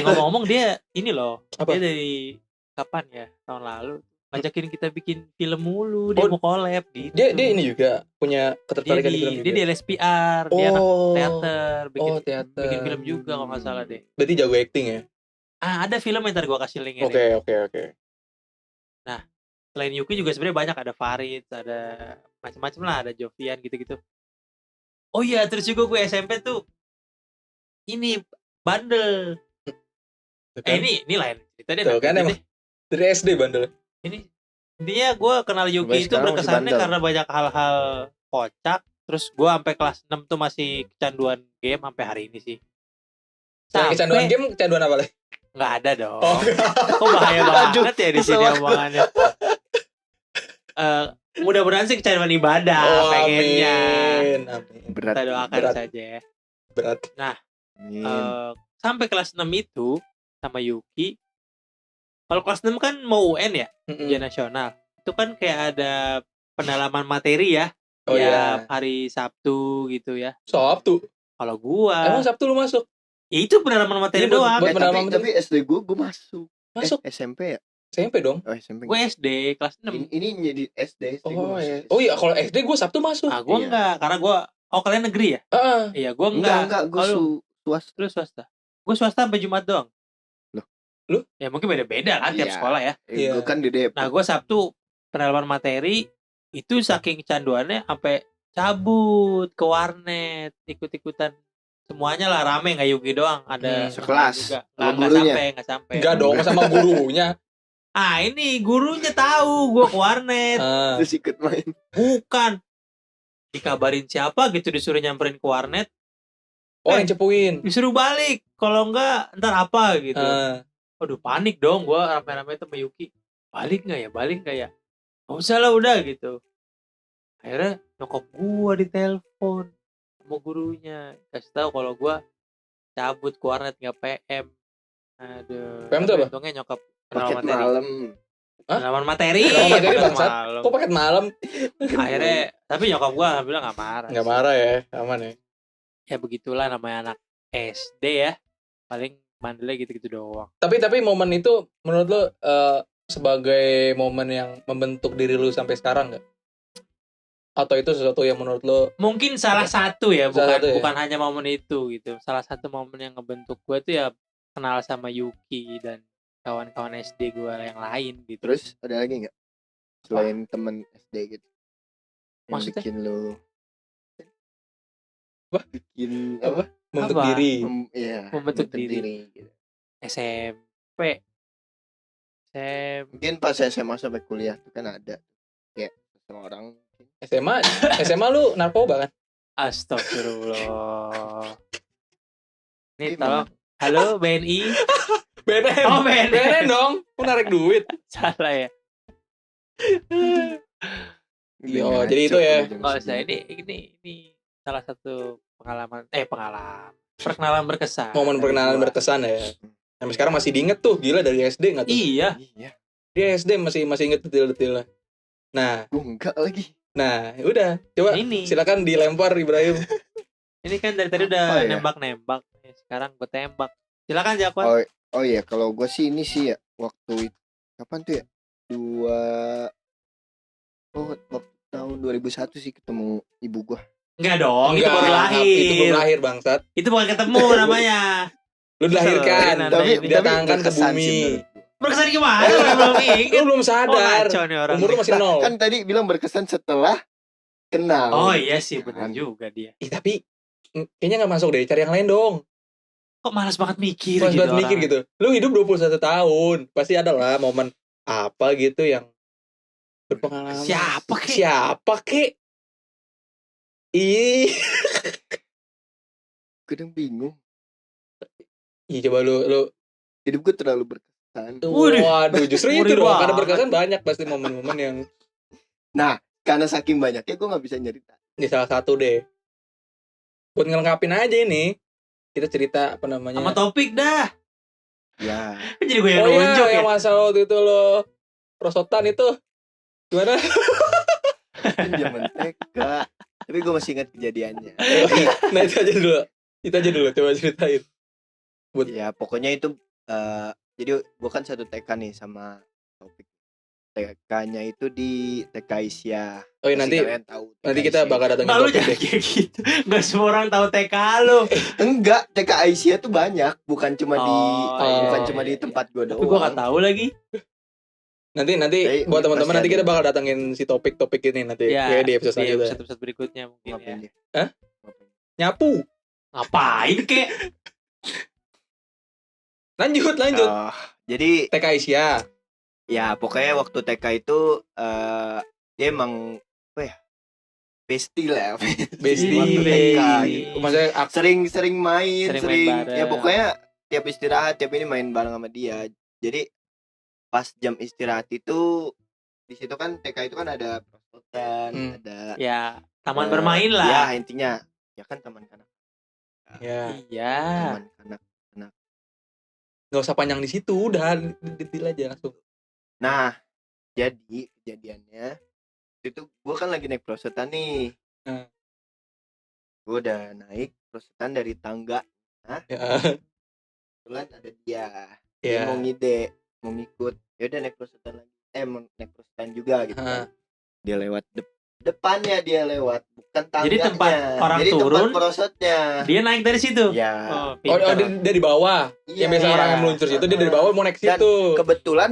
Speaker 1: Ngomong-ngomong dia ini loh.
Speaker 3: Apa?
Speaker 1: Dia dari kapan ya? Tahun lalu ngajakin kita bikin film mulu. Dia
Speaker 3: Oh,
Speaker 1: mau collab gitu.
Speaker 3: dia ini juga punya
Speaker 1: dia
Speaker 3: ketertarikan di film
Speaker 1: di,
Speaker 3: juga.
Speaker 1: dia di LSPR. Dia anak
Speaker 3: Oh.
Speaker 1: teater,
Speaker 3: Teater.
Speaker 1: bikin film juga kalau nggak salah deh.
Speaker 3: Berarti jago acting ya?
Speaker 1: Ada film yang ntar gue kasih linknya
Speaker 3: Oke,
Speaker 1: deh.
Speaker 3: oke.
Speaker 1: Selain Yuki juga sebenarnya banyak, ada Farid, ada macam-macam lah, ada Jovian gitu-gitu. Oh iya, terus juga gue SMP tuh ini bandel. Ini lain cerita deh.
Speaker 3: Tuh
Speaker 1: nanti
Speaker 3: kan
Speaker 1: deh.
Speaker 3: emang dari SD bandel.
Speaker 1: Ini intinya gue kenal Yuki
Speaker 2: Sampai
Speaker 1: itu
Speaker 2: sekarang masih
Speaker 1: berkesannya
Speaker 2: bandel.
Speaker 1: karena banyak hal-hal kocak. Terus gue sampai kelas 6 tuh masih kecanduan game sampai hari ini sih.
Speaker 3: Selain kecanduan game, kecanduan apa lagi?
Speaker 1: Nggak ada dong.
Speaker 3: Oh,
Speaker 1: Kok bahaya banget ya di sini
Speaker 2: kesel.
Speaker 1: omongannya. Mudah-mudahan sih kecanduan ibadah pengennya.
Speaker 3: Amin.
Speaker 2: Berat.
Speaker 1: Kita doakan
Speaker 3: Berat.
Speaker 1: saja ya.
Speaker 3: Berat.
Speaker 2: Amin.
Speaker 1: Sampai kelas 6 itu sama Yuki. Kalau kelas 6 kan mau UN ya, ujian nasional. Itu kan kayak ada pendalaman materi ya.
Speaker 3: Oh
Speaker 1: ya
Speaker 3: iya.
Speaker 1: hari Sabtu gitu ya.
Speaker 3: Sabtu.
Speaker 1: Kalau gua
Speaker 3: Emang Sabtu lu masuk?
Speaker 1: ya itu pendalaman materi
Speaker 3: Iya,
Speaker 1: doang.
Speaker 3: buat
Speaker 2: tapi,
Speaker 3: pendalaman
Speaker 2: tapi SD gue masuk.
Speaker 3: Masuk
Speaker 2: SMP ya?
Speaker 3: SMP dong.
Speaker 2: Oh SMP.
Speaker 1: Gue SD kelas 6.
Speaker 2: Ini jadi SD.
Speaker 3: Oh iya. Oh iya, kalau SD gue Sabtu masuk.
Speaker 1: Ah, gua
Speaker 2: Iya.
Speaker 1: enggak, karena gua kalian negeri ya?
Speaker 3: Heeh.
Speaker 1: Iya, gua enggak.
Speaker 2: Enggak, gue
Speaker 1: Oh, lu
Speaker 2: swasta.
Speaker 1: lu swasta. Gue swasta sampai Jumat doang.
Speaker 3: Lu?
Speaker 1: Ya mungkin beda-beda kan tiap
Speaker 2: Iya.
Speaker 1: sekolah ya.
Speaker 3: Iya.
Speaker 2: Gue kan di Depok.
Speaker 1: Nah, gue Sabtu pendalaman materi itu saking kecanduannya sampai cabut ke warnet, ikut-ikutan semuanya lah, rame, nggak Yuki doang, ada
Speaker 2: Sekelas.
Speaker 1: juga.
Speaker 2: Sama
Speaker 1: Nggak
Speaker 2: gurunya?
Speaker 1: sampai.
Speaker 3: Enggak dong sama gurunya.
Speaker 1: Ini gurunya tahu gua ke warnet.
Speaker 2: Terus ikut main.
Speaker 1: Bukan, dikabarin siapa gitu, disuruh nyamperin ke warnet,
Speaker 3: Oh, yang cepuin.
Speaker 1: disuruh balik, kalau enggak ntar apa gitu. Aduh, panik dong gua, rame-rame itu sama Yuki, balik nggak ya, nggak usah lah udah gitu. Akhirnya nyokap gua ditelepon sama gurunya, kasih tahu kalau gua cabut ke warnet nggak PM. Aduh,
Speaker 3: PM tuh apa?
Speaker 1: untungnya nyokap
Speaker 2: Paket
Speaker 1: materi.
Speaker 2: malam.
Speaker 1: Pendalaman materi.
Speaker 3: Pendalaman materi,
Speaker 1: paket
Speaker 3: bangsat.
Speaker 1: malam.
Speaker 3: Kok paket malam?
Speaker 1: Akhirnya, tapi nyokap gua bilang nggak marah.
Speaker 3: Enggak
Speaker 1: sih.
Speaker 3: marah ya, aman ya.
Speaker 1: Ya begitulah namanya anak SD ya. Paling bandelnya gitu-gitu doang.
Speaker 3: Tapi momen itu menurut lo sebagai momen yang membentuk diri lu sampai sekarang nggak? Atau itu sesuatu yang menurut lo
Speaker 1: Mungkin salah satu ya,
Speaker 3: Salah satu ya?
Speaker 1: bukan hanya momen itu gitu. Salah satu momen yang ngebentuk gue tuh ya kenal sama Yuki dan kawan-kawan SD gue yang lain gitu.
Speaker 2: Terus ada lagi nggak selain temen SD gitu yang
Speaker 1: Maksudnya?
Speaker 2: bikin lu
Speaker 3: Apa?
Speaker 2: bikin
Speaker 3: apa? Membentuk
Speaker 1: Apa?
Speaker 3: diri.
Speaker 2: Iya,
Speaker 1: Membentuk diri.
Speaker 2: gitu.
Speaker 1: SMP.
Speaker 2: Mungkin pas SMA sampai kuliah tuh kan ada kayak seseorang
Speaker 3: SMA lu narkoba kan?
Speaker 1: Astagfirullah. Ini
Speaker 2: Gimana?
Speaker 1: tolong. Halo BNI.
Speaker 3: BNN.
Speaker 1: Oh, BNN.
Speaker 3: BNN dong. Mau narik duit.
Speaker 1: Salah ya.
Speaker 3: Yo, jadi itu ya.
Speaker 1: Nggak usah, ini salah satu pengalaman perkenalan berkesan.
Speaker 3: Momen perkenalan berkesan ya. Sampai sekarang masih diinget tuh, gila dari SD nggak tuh?
Speaker 1: Iya.
Speaker 3: Dia SD masih inget detail-detailnya. Nah,
Speaker 2: Gue enggak lagi.
Speaker 3: udah, coba
Speaker 1: Ini
Speaker 3: silakan dilempar Ibrahim.
Speaker 1: ini kan dari tadi
Speaker 2: Apa
Speaker 1: udah
Speaker 2: ya?
Speaker 1: nembak-nembak. Sekarang gue tembak. Silakan Jakwan.
Speaker 2: Oh iya, kalau gue sih ini sih ya waktu kapan tuh ya? Waktu tahun 2001 sih ketemu ibu gue.
Speaker 1: Enggak dong, itu
Speaker 3: Enggak,
Speaker 1: baru lahir.
Speaker 3: Itu belum lahir bangsat.
Speaker 1: Itu bukan ketemu namanya.
Speaker 3: Lu dilahirkan,
Speaker 1: Sorry,
Speaker 2: Tapi
Speaker 1: ini.
Speaker 3: datangkan ke
Speaker 2: berkesan sih
Speaker 3: bumi.
Speaker 2: menurut gua.
Speaker 1: Berkesan gimana? Orang belum inget.
Speaker 3: Lu belum
Speaker 1: Oh,
Speaker 3: sadar.
Speaker 1: ngaco nih orang.
Speaker 3: Umur lu masih nol.
Speaker 2: Kan tadi bilang berkesan setelah kenal.
Speaker 1: Oh iya sih, benar juga dia.
Speaker 3: Ih, tapi kayaknya nggak masuk deh. Cari yang lain dong.
Speaker 1: Kok malas banget mikir
Speaker 3: Pas
Speaker 1: gitu
Speaker 3: banget mikir
Speaker 1: orang.
Speaker 3: gitu. Lu hidup 21 tahun, pasti ada lah momen apa gitu yang berpengalaman. Siapa kek? Ih,
Speaker 2: Kadang bingung.
Speaker 3: coba lu.
Speaker 2: Hidup gue terlalu berkesan.
Speaker 3: Waduh, justru itu
Speaker 1: Ngeri
Speaker 3: dong.
Speaker 1: banget.
Speaker 3: Karena berkesan banyak pasti momen-momen yang
Speaker 2: Karena saking banyaknya gue nggak bisa nyerita.
Speaker 3: ini salah satu deh. Buat ngelengkapin aja ini. Kita cerita apa namanya?
Speaker 1: Sama topik dah.
Speaker 2: Ya.
Speaker 1: Jadi gue yang
Speaker 3: Oh iya,
Speaker 1: nunjuk ya.
Speaker 3: yang masalah waktu itu lo prosotan itu gimana?
Speaker 2: Kan zaman TK. Tapi gue masih ingat kejadiannya.
Speaker 3: Nah itu aja dulu, coba ceritain.
Speaker 2: Ya pokoknya itu jadi gue kan satu TK nih sama topik. TK-nya itu di TK Isya.
Speaker 3: Oh iya,
Speaker 2: Pasti
Speaker 3: nanti
Speaker 2: kalian tahu TK
Speaker 3: nanti kita
Speaker 2: Isya.
Speaker 3: bakal datengin
Speaker 1: Nggak, lu
Speaker 3: topik
Speaker 1: jangan
Speaker 3: deh.
Speaker 1: kayak gitu. Nggak semua orang tahu TK lu.
Speaker 2: Enggak, TK Isya tuh banyak, bukan cuma di
Speaker 1: Oh,
Speaker 3: iya.
Speaker 2: tempat gue doang.
Speaker 1: Tapi gue nggak tahu lagi.
Speaker 3: Nanti buat
Speaker 2: Pasti
Speaker 3: teman-teman nanti
Speaker 2: ada.
Speaker 3: kita bakal datengin si topik ini nanti
Speaker 1: Ya,
Speaker 3: di episode
Speaker 1: di
Speaker 3: selanjutnya.
Speaker 1: episode berikutnya mungkin
Speaker 2: Ngapain
Speaker 1: ya.
Speaker 2: dia?
Speaker 3: Hah?
Speaker 2: Ngapain?
Speaker 3: Nyapu.
Speaker 1: Ngapain kek?
Speaker 3: Lanjut.
Speaker 2: Oh, jadi
Speaker 3: TK Isya.
Speaker 2: ya pokoknya waktu TK itu dia emang apa ya? Bestie lah.
Speaker 3: Bestie.
Speaker 2: Waktu TK gitu.
Speaker 3: Maksudnya
Speaker 2: Sering main,
Speaker 1: Sering main bareng.
Speaker 2: ya pokoknya tiap istirahat tiap ini main bareng sama dia. Jadi pas jam istirahat itu di situ kan TK itu kan ada prosotan, ada
Speaker 1: Ya, taman bermain lah.
Speaker 2: Ya intinya ya kan taman kanak.
Speaker 3: ya
Speaker 1: Iya.
Speaker 2: Taman kanak.
Speaker 3: nggak usah panjang di situ, udah detail aja langsung.
Speaker 2: Nah, jadi kejadiannya itu gue kan lagi naik prosotan nih. Gue udah naik prosotan dari tangga.
Speaker 3: Ya.
Speaker 2: Kebetulan ada dia.
Speaker 3: Ya.
Speaker 2: Dia mau ngide, mau ngikut. Ya udah naik prosotan lagi. Mau naik prosotan juga gitu. Kan. Dia lewat depannya dia lewat, bukan tangganya.
Speaker 1: Jadi tempat orang
Speaker 2: Jadi
Speaker 1: turun,
Speaker 2: tempat prosotnya.
Speaker 1: Dia naik dari situ.
Speaker 2: Ya.
Speaker 3: Oh,
Speaker 1: pintar.
Speaker 3: dia di bawah.
Speaker 2: Iya.
Speaker 3: Yang biasa orang yang meluncur situ dia dari bawah mau naik
Speaker 2: Dan
Speaker 3: situ.
Speaker 2: Kebetulan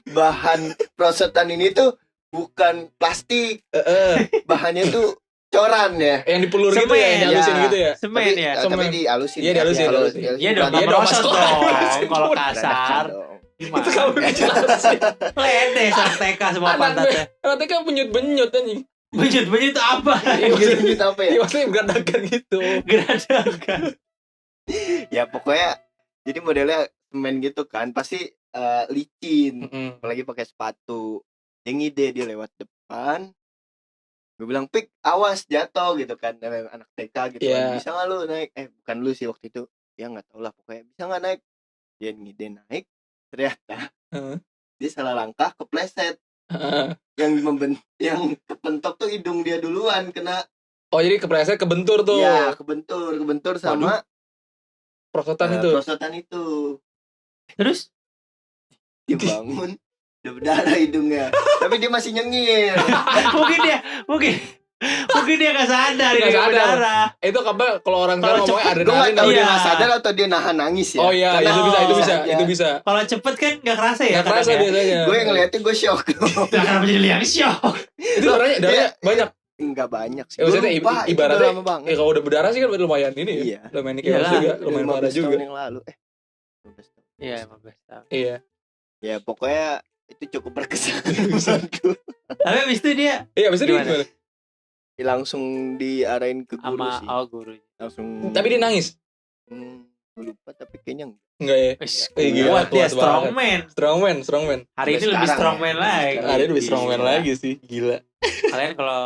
Speaker 2: bahan prosotan ini tuh bukan plastik,
Speaker 3: Heeh.
Speaker 2: bahannya tuh coran ya.
Speaker 3: Yang dipelur gitu
Speaker 1: Semen.
Speaker 3: ya, yang dihalusin
Speaker 2: Ya.
Speaker 3: gitu ya.
Speaker 1: Semen
Speaker 2: Tapi,
Speaker 1: ya.
Speaker 2: tapi
Speaker 3: Semen.
Speaker 2: dihalusin.
Speaker 3: Iya, dihalusin, dihalusin.
Speaker 1: Iya dong,
Speaker 3: Iya
Speaker 1: nggak
Speaker 3: dong,
Speaker 1: merosot
Speaker 3: Mas.
Speaker 1: dong kalau
Speaker 3: Berantakan
Speaker 1: kasar. Gimana?
Speaker 3: Itu kamu dijelasin.
Speaker 1: Lede sama TK semua pantatnya.
Speaker 3: Nanti kan benyut-benyut anjing.
Speaker 1: Benyut itu apa?
Speaker 2: Gitu apa ya?
Speaker 3: Iya, maksudnya berantakan gitu.
Speaker 1: Geradakan.
Speaker 2: Ya pokoknya jadi modelnya semen gitu kan, pasti licin,
Speaker 3: Mm-mm.
Speaker 2: apalagi pakai sepatu. Yang ide dia lewat depan, gue bilang Pik awas jatuh gitu kan, anak TK gitu
Speaker 3: Iya.
Speaker 2: kan, bisa nggak lu naik, bukan lu sih waktu itu, ya nggak tau lah, pokoknya bisa nggak naik, dia ngide naik, ternyata
Speaker 3: Heeh.
Speaker 2: dia salah langkah kepleset,
Speaker 3: Heeh.
Speaker 2: yang kepentok tuh hidung dia duluan kena.
Speaker 3: Oh, jadi kepreset kebentur tuh.
Speaker 2: Ya kebentur sama
Speaker 3: Prosotan itu.
Speaker 2: prosotan itu.
Speaker 1: Terus
Speaker 2: Dia bangun udah berdarah hidungnya, tapi dia masih nyengir.
Speaker 1: mungkin dia nggak sadar
Speaker 3: Nggak
Speaker 1: ini
Speaker 3: sadar.
Speaker 1: berdarah.
Speaker 3: Itu apa kalau orang
Speaker 1: Kalau
Speaker 3: sekarang ngomongnya
Speaker 1: cepet,
Speaker 2: Gue nggak
Speaker 3: adrenalin.
Speaker 2: tahu
Speaker 1: Iya.
Speaker 2: dia nggak sadar atau dia nahan nangis ya.
Speaker 3: Oh iya,
Speaker 2: Karena
Speaker 3: itu bisa.
Speaker 1: Kalau cepet kan nggak kerasa ya.
Speaker 3: Nggak kerasa
Speaker 1: kadang ya.
Speaker 3: biasanya.
Speaker 2: Gue yang ngeliatnya gue shock.
Speaker 1: Lah, kenapa jadi yang shock?
Speaker 3: Itu darahnya banyak.
Speaker 2: Enggak banyak sih.
Speaker 3: Ya, maksudnya
Speaker 2: Gua lupa, itu
Speaker 3: ibaratnya
Speaker 2: udah lama banget.
Speaker 3: kalau udah berdarah sih kan lumayan ini ya.
Speaker 2: Iya.
Speaker 3: Lumayan
Speaker 1: Iyalah.
Speaker 3: chaos juga,
Speaker 2: Udah
Speaker 3: lumayan
Speaker 2: 15
Speaker 3: parah juga.
Speaker 2: tahun yang lalu. 15 tahun.
Speaker 1: Iya, 15 tahun.
Speaker 3: Iya.
Speaker 2: Ya pokoknya itu cukup berkesan menurutku.
Speaker 1: Tapi abis itu dia
Speaker 3: Iya, bisa
Speaker 1: Gimana?
Speaker 3: gimana?
Speaker 2: Langsung diarahin ke guru
Speaker 1: sama
Speaker 2: sih.
Speaker 1: guru.
Speaker 2: Langsung.
Speaker 3: Tapi dia nangis.
Speaker 2: Gue lupa tapi kayaknya enggak.
Speaker 3: Enggak ya?
Speaker 1: Wis,
Speaker 3: Gila,
Speaker 1: kuat dia,
Speaker 3: kuat
Speaker 1: strongman.
Speaker 3: Strongman.
Speaker 1: Hari ini
Speaker 2: Sampai
Speaker 1: lebih
Speaker 2: sekarang
Speaker 1: strongman
Speaker 2: ya.
Speaker 1: lagi.
Speaker 3: Ada lebih strongman
Speaker 2: Gila.
Speaker 3: lagi sih, gila.
Speaker 1: Kalian kalau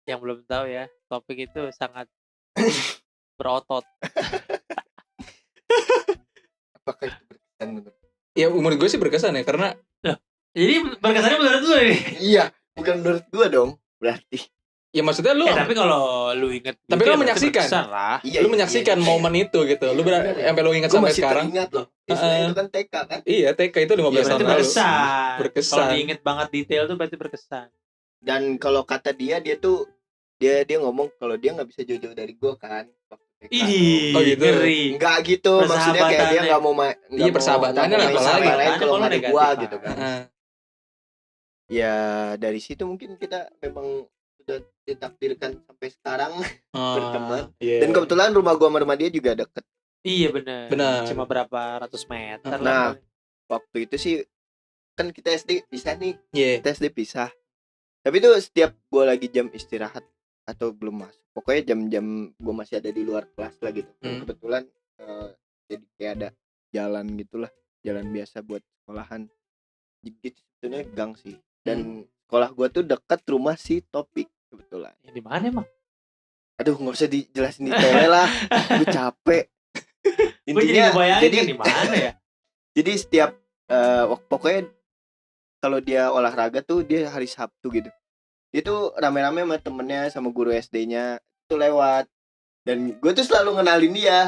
Speaker 1: yang belum tahu ya, topik itu sangat berotot.
Speaker 2: Apakah itu berkesan menurut?
Speaker 3: Ya menurut gue sih berkesan ya karena
Speaker 1: Jadi berkesannya menurut lu nih.
Speaker 2: Iya, bukan menurut gue dong. Berarti.
Speaker 3: ya maksudnya lu
Speaker 1: Tapi kalau lu inget
Speaker 3: Tapi
Speaker 1: gitu
Speaker 3: lu
Speaker 1: ya berarti
Speaker 3: menyaksikan.
Speaker 1: berkesan lah.
Speaker 2: Iya,
Speaker 3: lu menyaksikan momen itu gitu. Lu sampai lu ingat
Speaker 2: Gue
Speaker 3: sampai
Speaker 2: masih
Speaker 3: sekarang.
Speaker 2: teringat loh. Itu kan TK kan.
Speaker 3: Iya, TK itu 15
Speaker 1: Ya,
Speaker 3: tahun
Speaker 1: berarti
Speaker 3: lalu.
Speaker 1: berkesan.
Speaker 3: Berkesan.
Speaker 1: Kalau diinget banget detail tuh berarti berkesan.
Speaker 2: Dan kalau kata dia tuh dia ngomong kalau dia nggak bisa jauh-jauh dari gue kan waktu TK.
Speaker 1: Ih,
Speaker 3: Oh, gitu.
Speaker 1: ngeri.
Speaker 2: Enggak gitu, maksudnya kayak dia nggak mau
Speaker 3: Iya, persahabatannya lah, apalagi.
Speaker 2: lain kalau
Speaker 1: Kalau
Speaker 2: nggak ada
Speaker 1: negatif,
Speaker 2: gua
Speaker 1: Pak.
Speaker 2: gitu kan.
Speaker 3: Heeh.
Speaker 2: Ya dari situ mungkin kita memang sudah ditakdirkan sampai sekarang.
Speaker 3: Oh,
Speaker 2: Berteman.
Speaker 3: iya.
Speaker 2: Dan kebetulan rumah gua sama rumah dia juga deket.
Speaker 1: Iya benar.
Speaker 3: Benar.
Speaker 1: Cuma berapa ratus meter
Speaker 2: Nah.
Speaker 1: lah.
Speaker 2: Waktu itu sih kan kita SD pisah nih,
Speaker 3: Iya.
Speaker 2: kita SD pisah. Tapi itu setiap gua lagi jam istirahat atau belum masuk, pokoknya jam-jam gua masih ada di luar kelas lah gitu. Kebetulan jadi kayak ada jalan gitulah, jalan biasa buat sekolahan. Jadi sebetulnya gang sih. Dan sekolah gua tuh dekat rumah si Topik kebetulan.
Speaker 1: Ya, di mana emang?
Speaker 2: Aduh, nggak usah dijelasin detailnya lah, gue capek.
Speaker 1: Gue jadi ngebayangin di mana ya?
Speaker 2: Jadi setiap pokoknya kalau dia olahraga tuh dia hari Sabtu gitu. Dia tuh rame-rame sama temennya sama guru SD-nya tuh lewat. Dan gue tuh selalu ngenalin dia.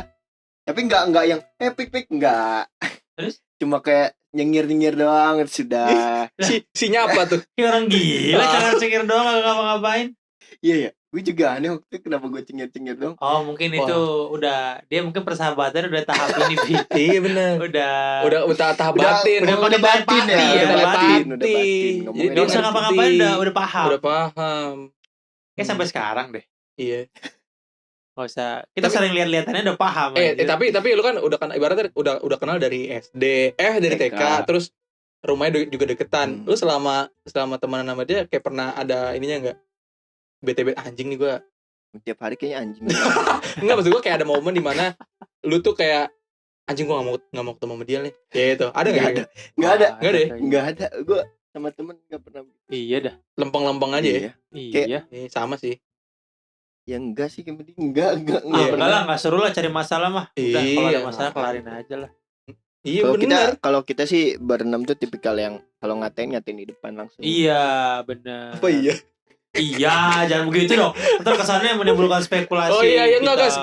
Speaker 2: Tapi nggak yang pik nggak.
Speaker 1: Terus?
Speaker 2: Cuma kayak nyengir doang sudah.
Speaker 3: Si nyapa tuh.
Speaker 1: Kayak orang gila, jangan cengir doang gak ngapa-ngapain.
Speaker 2: Iya ya. Gue juga aneh waktu itu kenapa gue cengir doang.
Speaker 1: Oh mungkin
Speaker 3: Wah.
Speaker 1: itu udah dia mungkin persahabatan udah tahap ini Bi.
Speaker 3: Iya benar.
Speaker 1: Udah
Speaker 3: tahap batin.
Speaker 1: udah
Speaker 2: udah batin ya,
Speaker 1: telepati ya,
Speaker 2: udah batin.
Speaker 3: Jadi
Speaker 2: Ngomongin
Speaker 1: Dia usah
Speaker 3: ngerti.
Speaker 1: ngapa-ngapain udah paham.
Speaker 3: Udah paham.
Speaker 1: Kayak sampai sekarang deh.
Speaker 3: Iya.
Speaker 1: Gak usah. Kita
Speaker 3: Tapi-
Speaker 1: sering lihat-lihatannya udah paham. anjir.
Speaker 3: Tapi lu kan ibaratnya udah kenal dari SD, dari TK,
Speaker 2: TK.
Speaker 3: terus rumahnya juga deketan.
Speaker 2: Hmm.
Speaker 3: Lu selama temenan sama dia kayak pernah ada ininya enggak? BTB anjing nih gua.
Speaker 2: Tiap hari kayaknya anjing.
Speaker 3: Enggak, maksud gua kayak ada momen di mana lu tuh kayak anjing gua enggak mau ketemu sama dia nih. Ya itu. Ada enggak?
Speaker 2: Nggak ada. Nggak ada.
Speaker 3: Nggak deh.
Speaker 2: Nggak ada. Gue sama temen nggak pernah.
Speaker 1: Iya dah.
Speaker 3: Lempeng-lempeng aja ya.
Speaker 1: Iya.
Speaker 3: Sama sih.
Speaker 2: Ya enggak sih, yang penting enggak.
Speaker 1: Ah,
Speaker 3: Iya.
Speaker 1: enggak lah, enggak seru lah cari masalah mah. Udah, kalau ada
Speaker 3: Iya.
Speaker 1: masalah kelarin aja lah.
Speaker 3: Iya
Speaker 2: Kalau
Speaker 3: benar.
Speaker 2: kita sih berenam tuh tipikal yang kalau ngatain di depan langsung.
Speaker 1: Iya, benar.
Speaker 3: Apa iya?
Speaker 1: Iya, jangan begitu dong. Ntar kesannya menimbulkan spekulasi.
Speaker 3: Oh iya, enggak guys,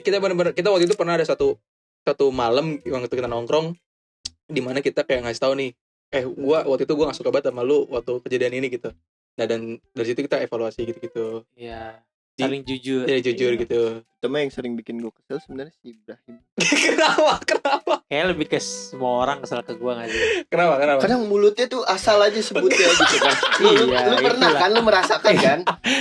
Speaker 3: kita benar-benar kita waktu itu pernah ada satu malam waktu kita nongkrong di mana kita kayak ngasih tahu nih, waktu itu gua enggak suka banget sama lu waktu kejadian ini gitu. Nah, dan dari situ kita evaluasi gitu-gitu.
Speaker 1: Iya. saling jujur.
Speaker 3: Jadi jujur gitu.
Speaker 2: Cuma yang sering bikin gue kesel sebenarnya si Ibrahim.
Speaker 3: Kenapa?
Speaker 1: Kayak lebih ke semua orang kesel ke gue gak sih?
Speaker 3: Kenapa?
Speaker 2: Kadang mulutnya tuh asal aja sebutnya gitu kan. Lu pernah
Speaker 1: itulah.
Speaker 2: kan, lu merasakan kan?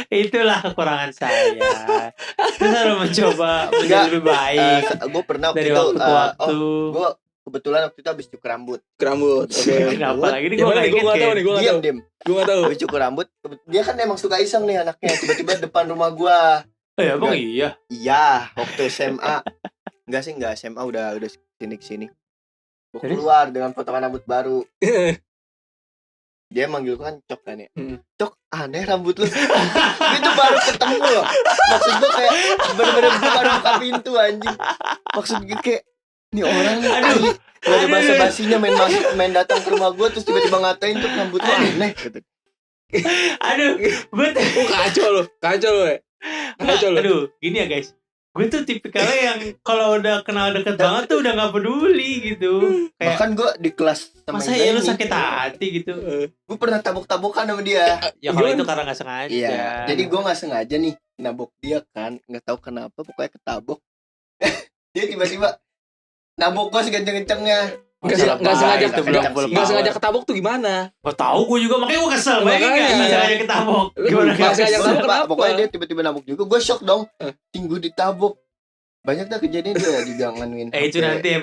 Speaker 1: Itulah kekurangan saya. Terus harus mencoba menjadi
Speaker 2: Enggak,
Speaker 1: lebih baik
Speaker 2: gue pernah waktu
Speaker 1: dari
Speaker 2: itu
Speaker 1: waktu ke waktu.
Speaker 2: gue kebetulan waktu itu habis cukur rambut.
Speaker 3: Rambut. Oke.
Speaker 1: Kenapa lagi nih gue
Speaker 3: Gimana
Speaker 1: gak
Speaker 3: nih? Gue
Speaker 1: inget
Speaker 3: nggak tahu
Speaker 1: kayak.
Speaker 3: nih. Gue nggak tahu.
Speaker 2: Diam.
Speaker 3: Gue nggak tahu.
Speaker 2: Habis cukur rambut, dia kan emang suka iseng nih anaknya. Tiba-tiba depan rumah gue.
Speaker 1: Oh ya bang iya.
Speaker 2: Iya, waktu SMA. Enggak SMA udah kesini. Gue
Speaker 1: Terus?
Speaker 2: keluar dengan potongan rambut baru. Dia manggil gue kan Cok kan ya. Cok, aneh rambut lu. Itu baru ketemu loh. Maksud gue kayak bener-bener gue baru buka pintu anjing. Maksud gue kayak ini orang nih.
Speaker 1: Aduh.
Speaker 2: Gak ada basa-basinya main datang ke rumah gue terus tiba-tiba ngatain tuh rambut lu aneh gitu.
Speaker 1: Aduh, gue
Speaker 3: Kacau lu.
Speaker 1: aduh, gini ya guys. Gue tuh tipikalnya yang kalau udah kenal deket banget tuh udah gak peduli gitu. Kayak
Speaker 2: Bahkan gue di kelas sama
Speaker 1: masa
Speaker 2: Ibrahim
Speaker 1: ya lu
Speaker 2: nih,
Speaker 1: sakit hati gitu.
Speaker 2: gue pernah tabok-tabokan sama dia.
Speaker 1: Ya kalau
Speaker 3: Gimana?
Speaker 1: itu karena gak sengaja.
Speaker 2: Iya, jadi gue nggak sengaja nih nabok dia kan, nggak tahu kenapa pokoknya ketabok. Dia tiba-tiba nabok gue sekenceng-kencengnya.
Speaker 3: Nggak sengaja
Speaker 1: itu belum
Speaker 3: nggak sengaja ketabok tuh gimana?
Speaker 1: Gak tau gue juga makanya gue kesel. Bayangin
Speaker 3: Makanya.
Speaker 1: gak sengaja ketabok. Gimana
Speaker 3: Nggak
Speaker 1: gak
Speaker 3: sengaja
Speaker 1: kesel?
Speaker 3: ketabok. kenapa?
Speaker 2: Pokoknya dia tiba-tiba nabok juga, gue shock dong.
Speaker 3: Eh.
Speaker 2: Tinggu ditabok. Banyak dah kejadian dia juga nganuin.
Speaker 1: Itu nanti ya.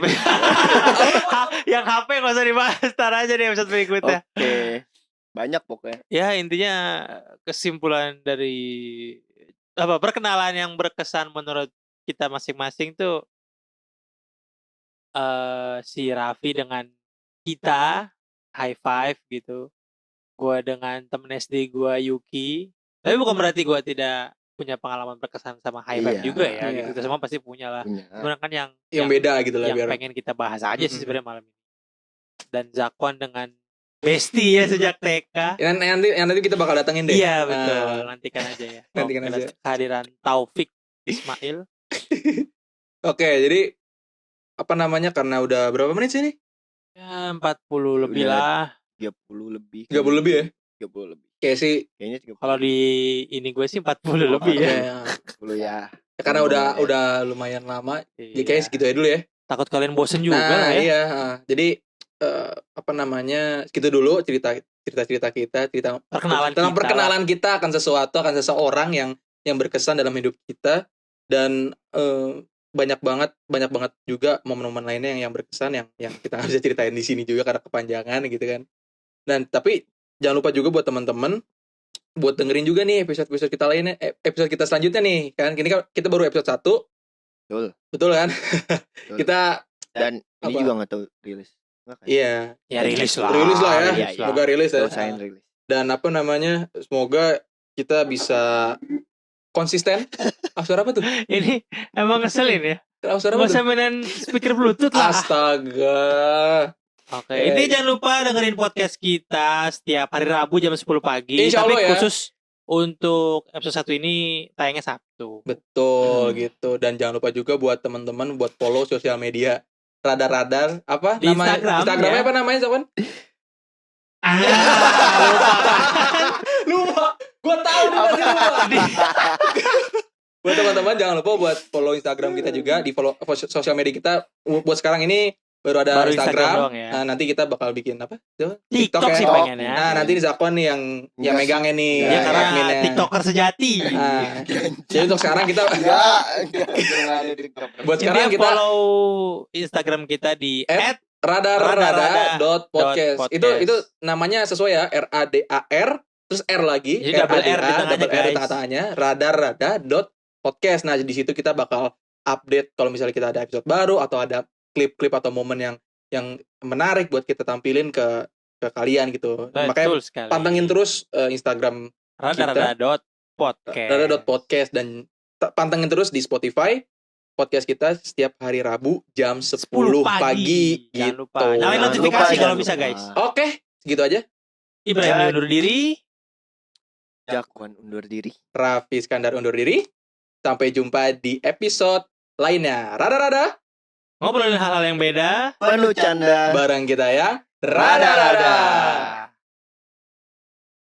Speaker 1: Yang HP gak usah dibahas. Ntar aja di episode berikutnya.
Speaker 2: Oke. Banyak pokoknya.
Speaker 1: Ya intinya kesimpulan dari perkenalan yang berkesan menurut kita masing-masing tuh si Raffi dengan kita high five gitu. Gue dengan temen SD gue Yuki. Tapi bukan berarti gue tidak punya pengalaman berkesan sama high five
Speaker 2: Iya,
Speaker 1: juga ya.
Speaker 3: iya.
Speaker 1: Gitu. Kita semua pasti punya lah.
Speaker 2: Punya.
Speaker 1: Cuman kan yang
Speaker 3: Beda gitu lah
Speaker 1: yang
Speaker 3: biar.
Speaker 1: pengen kita bahas aja sih
Speaker 3: Mm-mm.
Speaker 1: sebenarnya malam ini. Dan Zakwan dengan bestie ya sejak TK.
Speaker 3: Yang nanti kita bakal datengin deh.
Speaker 1: Iya betul, nantikan aja ya.
Speaker 3: Nantikan
Speaker 1: Oke,
Speaker 3: aja.
Speaker 1: kehadiran Taufik Ismail.
Speaker 3: Oke, jadi apa namanya, karena udah berapa menit sih ini?
Speaker 1: Ya 40 lebih
Speaker 2: Udah.
Speaker 1: lah.
Speaker 2: 30 lebih.
Speaker 3: 30 lebih ya?
Speaker 2: 30 lebih.
Speaker 3: Kayak sih
Speaker 2: Kayaknya 30.
Speaker 1: Kalau di ini gue sih 40 lebih ya.
Speaker 3: ya.
Speaker 2: 30 ya.
Speaker 3: Karena udah lumayan lama. Jadi
Speaker 1: Iya.
Speaker 3: kayaknya segitu aja dulu ya.
Speaker 1: Takut kalian bosen juga
Speaker 3: Nah,
Speaker 1: lah ya.
Speaker 3: iya. Jadi apa namanya, segitu dulu cerita kita,
Speaker 1: Perkenalan
Speaker 3: tentang
Speaker 1: kita
Speaker 3: perkenalan kita akan sesuatu, akan seseorang yang berkesan dalam hidup kita, dan banyak banget juga momen-momen lainnya yang berkesan yang kita nggak bisa ceritain di sini juga karena kepanjangan gitu kan. Dan tapi jangan lupa juga buat teman-teman buat dengerin juga nih episode kita lainnya, episode kita selanjutnya nih kan. Ini kan kita baru episode 1. Betul kan?
Speaker 2: Betul.
Speaker 3: Kita
Speaker 2: Dan ini
Speaker 3: Apa?
Speaker 2: juga nggak tahu rilis. Nggak kan?
Speaker 3: iya,
Speaker 1: Ya rilis lah.
Speaker 3: rilis lah ya.
Speaker 2: Iya, iya.
Speaker 3: Semoga rilis ya.
Speaker 2: Usahain rilis.
Speaker 3: Dan apa namanya, semoga kita bisa konsisten. Suara apa tuh?
Speaker 1: Ini emang ngeselin ya.
Speaker 3: Suara
Speaker 1: Gak
Speaker 3: apa tuh?
Speaker 1: usah mainan speaker bluetooth lah.
Speaker 3: Astaga.
Speaker 1: Oke, ini jangan lupa dengerin podcast kita setiap hari Rabu jam 10 pagi.
Speaker 3: Insya Allah
Speaker 1: Tapi
Speaker 3: ya.
Speaker 1: khusus untuk episode 1 ini tayangnya Sabtu.
Speaker 3: Betul gitu. Dan jangan lupa juga buat teman-teman buat follow sosial media Radar apa
Speaker 1: Di Instagram,
Speaker 3: Instagramnya
Speaker 1: ya.
Speaker 3: apa namanya, Sopan? Lupa. Gua tahu nih pasti lupa. Buat teman-teman jangan lupa buat follow Instagram kita juga, di follow sosial media kita. Buat sekarang ini baru ada
Speaker 1: Baru Instagram
Speaker 3: Instagram.
Speaker 1: doang ya.
Speaker 3: Nah, nanti kita bakal bikin apa?
Speaker 1: TikTok
Speaker 3: ya.
Speaker 1: sih pengen ya.
Speaker 3: Nah, nanti Zakwan nih yang megangnya nih.
Speaker 1: Ya
Speaker 2: Iya,
Speaker 1: karena
Speaker 3: adminnya.
Speaker 1: TikToker sejati.
Speaker 3: Nah, jadi untuk sekarang kita
Speaker 2: Enggak ada di TikTok.
Speaker 3: buat sekarang
Speaker 1: Intinya
Speaker 3: kita
Speaker 1: follow Instagram kita di
Speaker 3: radar.podcast.
Speaker 1: Podcast.
Speaker 3: Itu namanya sesuai ya, RADAR terus R lagi,
Speaker 1: Jadi double R di tengahnya,
Speaker 3: double R di
Speaker 1: guys.
Speaker 3: tengah-tengahnya, radar.podcast. Nah, di situ kita bakal update kalau misalnya kita ada episode baru atau ada klip-klip atau momen yang menarik buat kita tampilin ke kalian gitu. Makanya
Speaker 1: Betul sekali.
Speaker 3: pantengin terus Instagram
Speaker 1: Radar.podcast.
Speaker 3: radar.podcast dan pantengin terus di Spotify podcast kita setiap hari Rabu jam 10 pagi
Speaker 1: Jangan
Speaker 3: gitu.
Speaker 1: lupa. Nyalain
Speaker 2: Jangan
Speaker 1: notifikasi
Speaker 2: lupa,
Speaker 1: kalau
Speaker 2: jangan
Speaker 1: bisa
Speaker 2: lupa.
Speaker 1: guys.
Speaker 3: Oke, segitu aja.
Speaker 1: Ibrahim undur diri.
Speaker 2: Zakwan undur diri.
Speaker 3: Raffi Iskandar undur diri. Sampai jumpa di episode lainnya. Rada-rada
Speaker 1: Ngobrolin hal-hal yang beda.
Speaker 2: Penuh canda.
Speaker 3: bareng kita ya. Rada-rada.